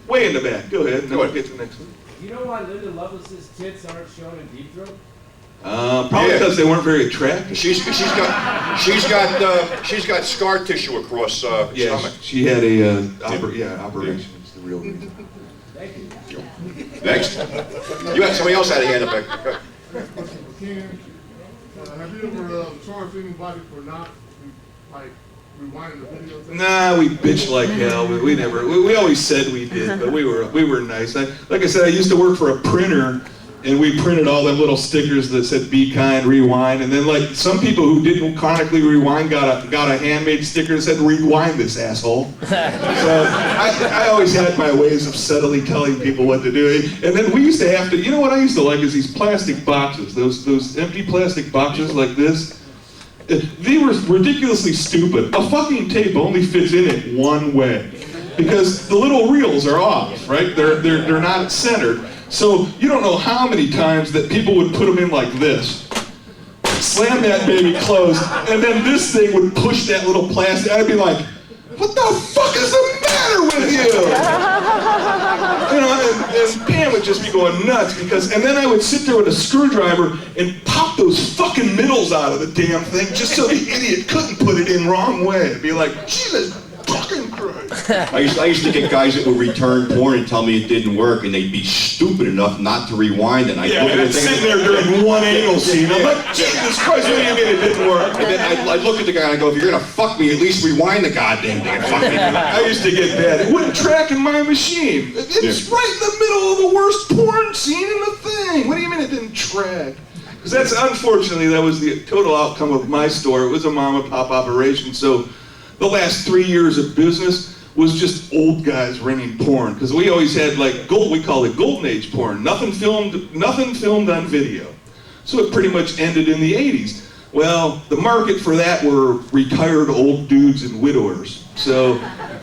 Way in the back. Go ahead, and then we'll get to the next one. You know why Linda Lovelace's tits aren't shown in Deep Throat? Probably Yeah. because they weren't very attractive. She's got scar tissue across her Yeah, stomach. she had a operation. It's the real reason. Next, you had somebody else had a hand up there. Ken, have you ever charged anybody for not, like, rewinding the video tape? Nah, we bitched like hell. We never. We always said we did, but we were nice. Like I said, I used to work for a printer, and we printed all them little stickers that said "Be kind, rewind." And then like some people who didn't chronically rewind got a handmade sticker that said "Rewind this asshole." So I always had my ways of subtly telling people what to do. And then we used to have to. You know what I used to like is these plastic boxes, those empty plastic boxes like this. They were ridiculously stupid. A fucking tape only fits in it one way because the little reels are off, right? They're not centered. So you don't know how many times that people would put them in like this. Slam that baby closed, and then this thing would push that little plastic. I'd be like, what the fuck is the matter with you? You know, and Pam would just be going nuts and then I would sit there with a screwdriver and pop those fucking middles out of the damn thing just so the idiot couldn't put it in wrong way. It'd be like, Jesus fucking Christ. I used to get guys that would return porn and tell me it didn't work, and they'd be stupid enough not to rewind it. And Yeah, and it's sitting there during one anal scene. I'm like, Jesus Christ, what do you mean it didn't work? And then I'd look at the guy and I go, if you're gonna fuck me, at least rewind the goddamn thing. Fuck me. I used to get bad. It wouldn't track in my machine. It's right in the middle of the worst porn scene in the thing. What do you mean it didn't track? Because that's, unfortunately, that was the total outcome of my store. It was a mom and pop operation, so the last 3 years of business was just old guys renting porn. Because we always had like we call it golden age porn. Nothing filmed on video. So it pretty much ended in the 80s. Well, the market for that were retired old dudes and widowers. So,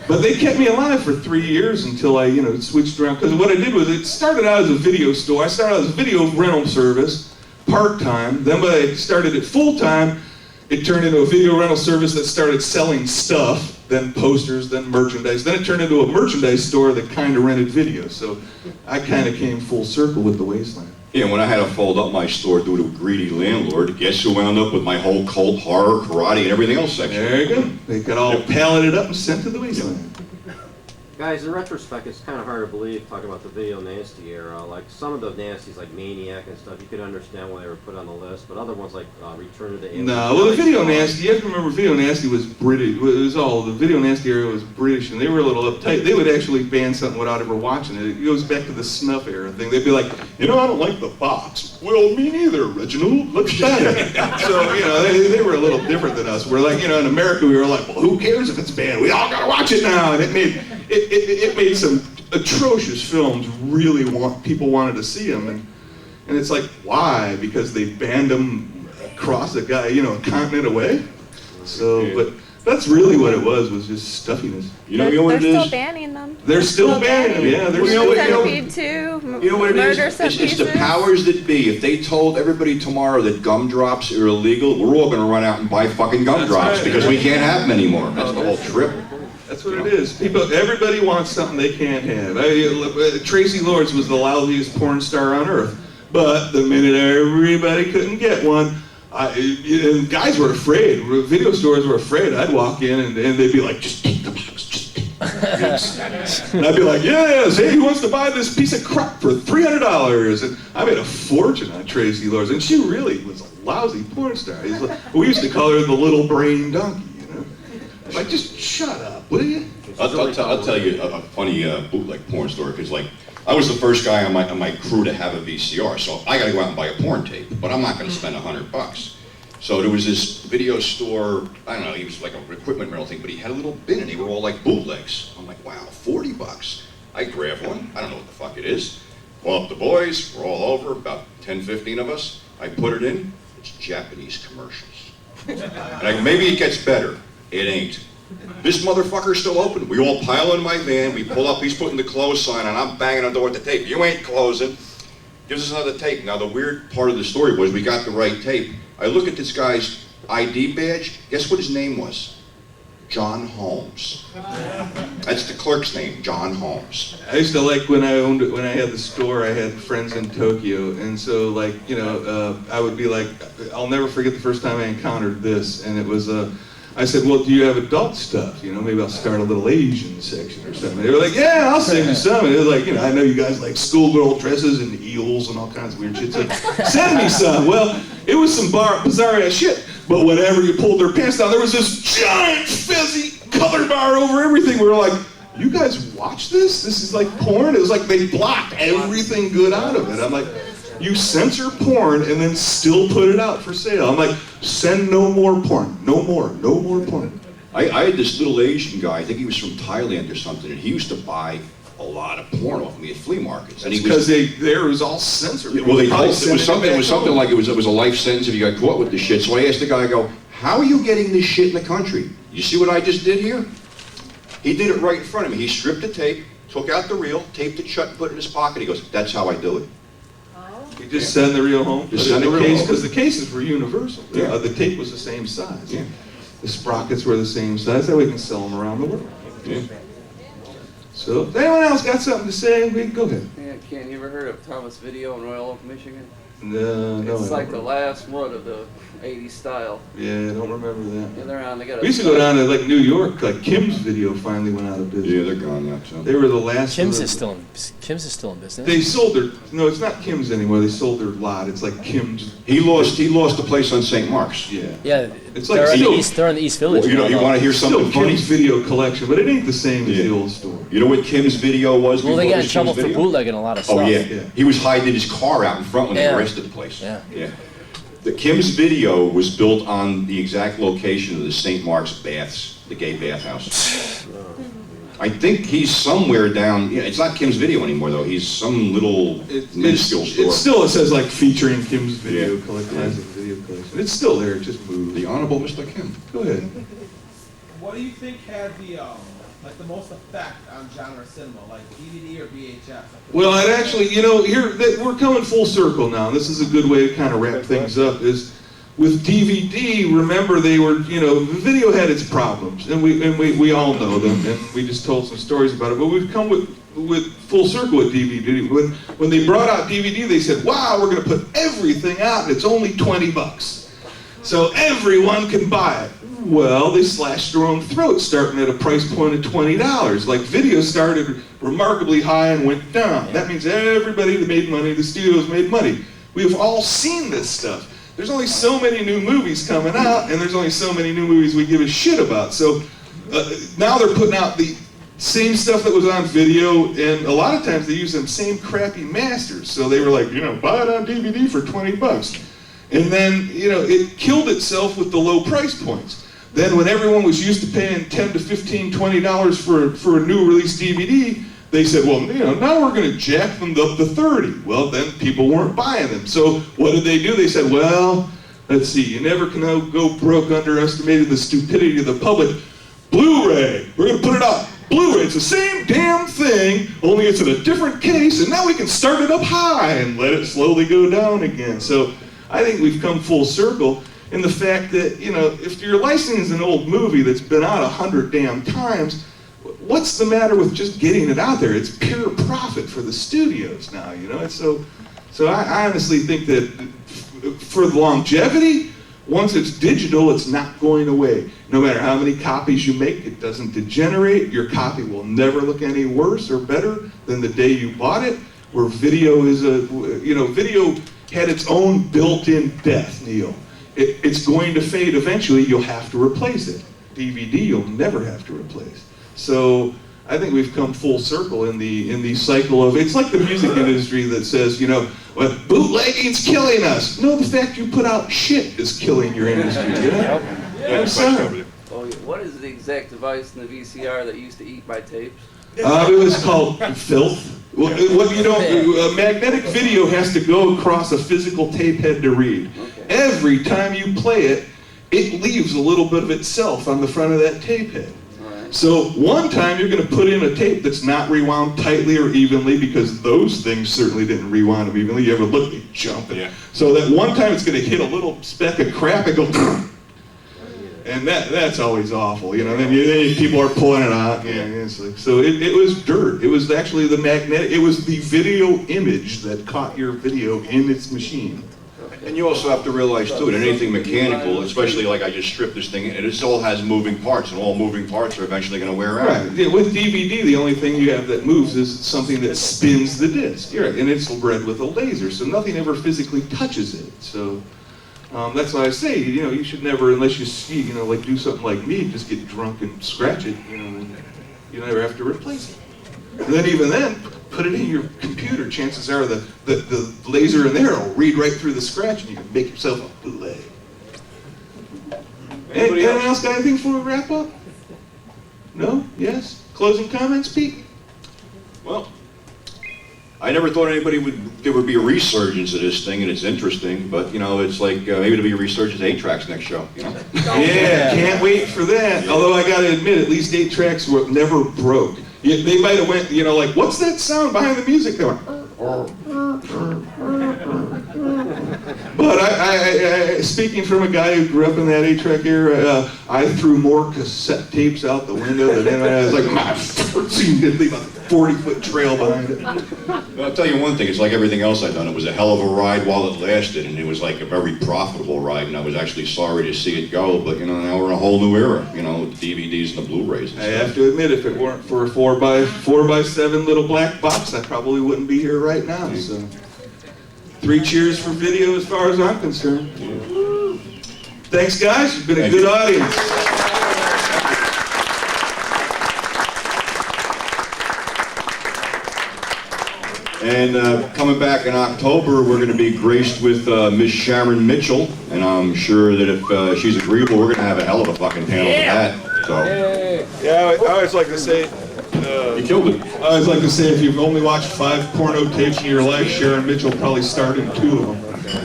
but they kept me alive for 3 years until I, switched around. Because what I did was, it started out as a video store. I started out as a video rental service, part-time. Then when I started it full-time, it turned into a video rental service that started selling stuff, then posters, then merchandise. Then it turned into a merchandise store that kind of rented videos. So I kind of came full circle with the Wasteland. Yeah, when I had to fold up my store due to a greedy landlord, guess who wound up with my whole cult, horror, karate, and everything else section? There you go. They got all palleted up and sent to the Wasteland. Guys, in retrospect, it's kind of hard to believe, talking about the video nasty era. Like, some of the nasties, like Maniac and stuff, you could understand why they were put on the list, but other ones like Return of the Alien. No, well, the Video Nasty, you have to remember, Video Nasty was British. It was all, the Video Nasty era was British, and they were a little uptight. They would actually ban something without ever watching it. It goes back to the snuff era thing. They'd be like, I don't like the box. Well, me neither, Reginald. Looks better. So, they were a little different than us. We're like, in America, we were like, well, who cares if it's banned? We all gotta watch it now. And it made some atrocious films people wanted to see them, and it's like, why? Because they banned them across a continent away. So, but that's really what it was just stuffiness. You know what it They're is? still banning them. They're still banning them, yeah. Centipede 2, You know what it is? Murder Some It's the Pieces. powers that be. If they told everybody tomorrow that gumdrops are illegal, we're all gonna run out and buy fucking gumdrops right. because we can't have them anymore. That's the whole trip. That's what it is. Everybody wants something they can't have. Tracy Lords was the lousiest porn star on earth, but the minute everybody couldn't get one, guys were afraid. Video stores were afraid. I'd walk in and they'd be like, "Just take the box, just take the box." And I'd be like, "Yes, hey, who wants to buy this piece of crap for $300?" And I made a fortune on Tracy Lords, and she really was a lousy porn star. We used to call her the little brain donkey. Like, just shut up, will you? I'll tell you a funny bootleg porn story, because I was the first guy on my crew to have a VCR, so I got to go out and buy a porn tape, but I'm not going to spend $100. So there was this video store, I don't know, he was like an equipment rental thing, but he had a little bin and they were all like bootlegs. I'm like, wow, $40. I grab one, I don't know what the fuck it is. Call up the boys, we're all over, about 10, 15 of us. I put it in, it's Japanese commercials. And maybe it gets better. It ain't. This motherfucker's still open. We all pile in my van, we pull up, he's putting the close sign on, I'm banging on the door with the tape. You ain't closing. Gives us another tape. Now the weird part of the story was we got the right tape. I look at this guy's ID badge, guess what his name was? John Holmes. That's the clerk's name, John Holmes. I used to like when I had the store, I had friends in Tokyo, and so I would be like, I'll never forget the first time I encountered this, and it was I said, well, do you have adult stuff? Maybe I'll start a little Asian section or something. They were like, yeah, I'll send you some. And it was like, I know you guys like schoolgirl dresses and eels and all kinds of weird shit. So send me some. Well, it was some bizarre ass shit. But whenever you pulled their pants down, there was this giant fizzy color bar over everything. We were like, you guys watch this? This is like porn? It was like they blocked everything good out of it. I'm like, you censor porn and then still put it out for sale. I'm like, send no more porn. No more porn. I had this little Asian guy, I think he was from Thailand or something, and he used to buy a lot of porn off me at flea markets. And because there was all censored. Well, it was something like it was a life sentence if you got caught with the shit. So I asked the guy, I go, how are you getting this shit in the country? You see what I just did here? He did it right in front of me. He stripped the tape, took out the reel, taped it shut, and put it in his pocket. He goes, that's how I do it. You just send the reel home? Just send the reel home. Because the cases were universal. Yeah. The tape was the same size. Yeah. The sprockets were the same size. That way we can sell them around the world. Yeah. So, if anyone else got something to say, go ahead. Yeah, Ken, you ever heard of Thomas Video in Royal Oak, Michigan? No, It's I like don't. the last one of the 80s style. Yeah, I don't remember that. Yeah, they're on, they got a... We used to go down to like New York, like Kim's Video finally went out of business. Yeah, they're gone now, too. They were the last. Kim's of is the- still in business. They sold their. No, it's not Kim's anymore. They sold their lot. It's like Kim's. He lost the place on St. Mark's. Yeah. Yeah, It's they're, like on still- the east, they're on the East Village. Well, you know, you now, want to hear Still something funny? Kim's Video collection, but it ain't the same as Yeah. the old store. You know what Kim's Video was? Well, they before got it in was trouble Kim's for Video? bootlegging a lot of stuff. Oh, yeah. Yeah. He was hiding in his car out in front when they Yeah. arrested the place. Yeah. Yeah. The Kim's Video was built on the exact location of the St. Mark's baths, the gay bathhouse. I think he's somewhere down, yeah, it's not Kim's Video anymore, though. He's some little minuscule store. It still says like featuring Kim's video Yeah. collection, video collection. It's still there, it just moved. The Honorable Mr. Kim. Go ahead. What do you think had the like the most effect on genre cinema, like DVD or VHS? Well, it actually, you know, we're coming full circle now. This is a good way to kind of wrap things up. Is with DVD, remember they were, you know, video had its problems, and we all know them, and we just told some stories about it. But we've come with full circle with DVD. When they brought out DVD, they said, "Wow, we're going to put everything out, and it's only $20, so everyone can buy it." Well, they slashed their own throats, starting at a price point of $20. Like video started remarkably high and went down. That means everybody that made money, the studios made money. We have all seen this stuff. There's only so many new movies coming out, and there's only so many new movies we give a shit about. So now they're putting out the same stuff that was on video, and a lot of times they use them same crappy masters. So they were like, you know, buy it on DVD for $20. And then, you know, it killed itself with the low price points. Then when everyone was used to paying $10 to $15, $20 for a new release DVD, they said, well, you know, now we're going to jack them up to $30. Well, then people weren't buying them. So what did they do? They said, well, let's see, you never can go broke underestimating the stupidity of the public. Blu-ray, we're going to put it out. Blu-ray, it's the same damn thing, only it's in a different case, and now we can start it up high and let it slowly go down again. So I think we've come full circle in the fact that, you know, if you're licensing an old movie that's been out 100 damn times, what's the matter with just getting it out there? It's pure profit for the studios now, you know? And so I honestly think that for the longevity, once it's digital, it's not going away. No matter how many copies you make, it doesn't degenerate. Your copy will never look any worse or better than the day you bought it, where video is video had its own built-in death, Neil. It's going to fade eventually. You'll have to replace it. DVD, you'll never have to replace. So I think we've come full circle in the cycle of, it's like the music industry that says, you know, well, bootlegging's killing us. No, the fact you put out shit is killing your industry. You know? I'm sorry. Oh, what is the exact device in the VCR that used to eat my tapes? It was called filth. What you know, magnetic video has to go across a physical tape head to read. Okay. Every time you play it, it leaves a little bit of itself on the front of that tape head. Right. So one time you're going to put in a tape that's not rewound tightly or evenly, because those things certainly didn't rewind them evenly. You ever look, they jump. Yeah. So that one time it's going to hit a little speck of crap and go, and that's always awful, you know. Then people are pulling it out. Yeah, it's like, so it was dirt. It was actually the magnetic. It was the video image that caught your video in its machine. And you also have to realize, too, that anything mechanical, especially like I just stripped this thing, and it all has moving parts, and all moving parts are eventually going to wear out. Right. Yeah, with DVD, the only thing you have that moves is something that spins the disc. You're right. And it's bred with a laser, so nothing ever physically touches it. So that's why I say, you know, you should never, unless you know, like do something like me, just get drunk and scratch it. You know, and you never have to replace it. And then even then, put it in your computer. Chances are the laser in there will read right through the scratch, and you can make yourself a bootleg. Anyone else got anything before we wrap up? No? Yes? Closing comments, Pete? Well, I never thought there would be a resurgence of this thing, and it's interesting, but, you know, it's like maybe there'll be a resurgence of 8-tracks next show, you know? Yeah, can't wait for that. Although I gotta admit, at least 8-tracks were never broke. Yeah, they might have went, you know, like, what's that sound behind the music? They went, but I speaking from a guy who grew up in that 8-track era, I threw more cassette tapes out the window than anyone. I was like, it'd leave a 40-foot trail behind it. Well, I'll tell you one thing, it's like everything else I've done. It was a hell of a ride while it lasted, and it was like a very profitable ride, and I was actually sorry to see it go, but, you know, now we're in a whole new era, you know, with the DVDs and the Blu-rays and I stuff. have to admit, if it weren't for a 4x7 little black box, I probably wouldn't be here right now. So, 3 cheers for video as far as I'm concerned. Thanks, guys. You've been a good audience. And coming back in October, we're going to be graced with Miss Sharon Mitchell, and I'm sure that if she's agreeable, we're going to have a hell of a fucking panel for that. So. Yeah, I always like to say, You killed it. I always like to say, if you've only watched 5 porno tapes in your life, Sharon Mitchell probably starred in 2 of them.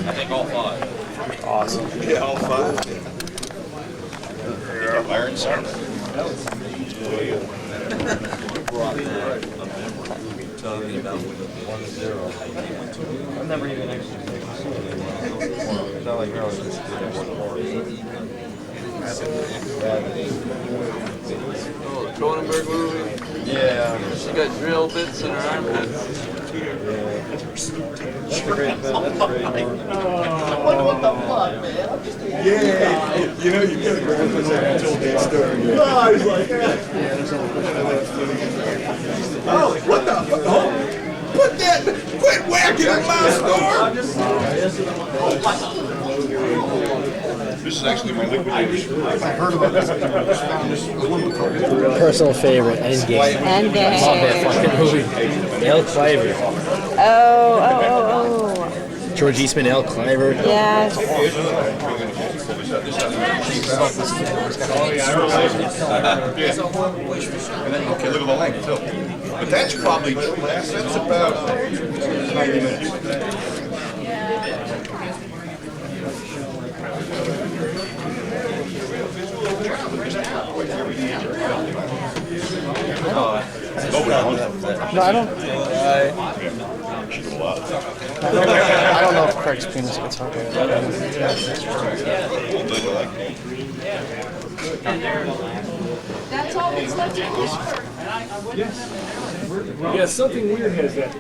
I think all 5. Awesome. Yeah, all 5. Iron Son. I've never even actually seen it. It's not like girls just do that. Oh, the Cronenberg movie. Yeah. She got drill bits in her armpits. That's a great film. That's a great one. Yeah, you know, you gotta go with that story. Oh, he's like, oh, what the? Oh, put that, quit whacking in my store. This is actually my liquidator. I heard about this. Personal favorite, Endgame. Endgame. Love that fucking movie. El Cliver. Oh. George Eastman, El Cliver. Yes. And then, okay, look at the length too. But that's probably, that's about 90 minutes. No, I don't. I don't know if Craig's penis gets hard. That's all that's left. Yeah, something weird has that.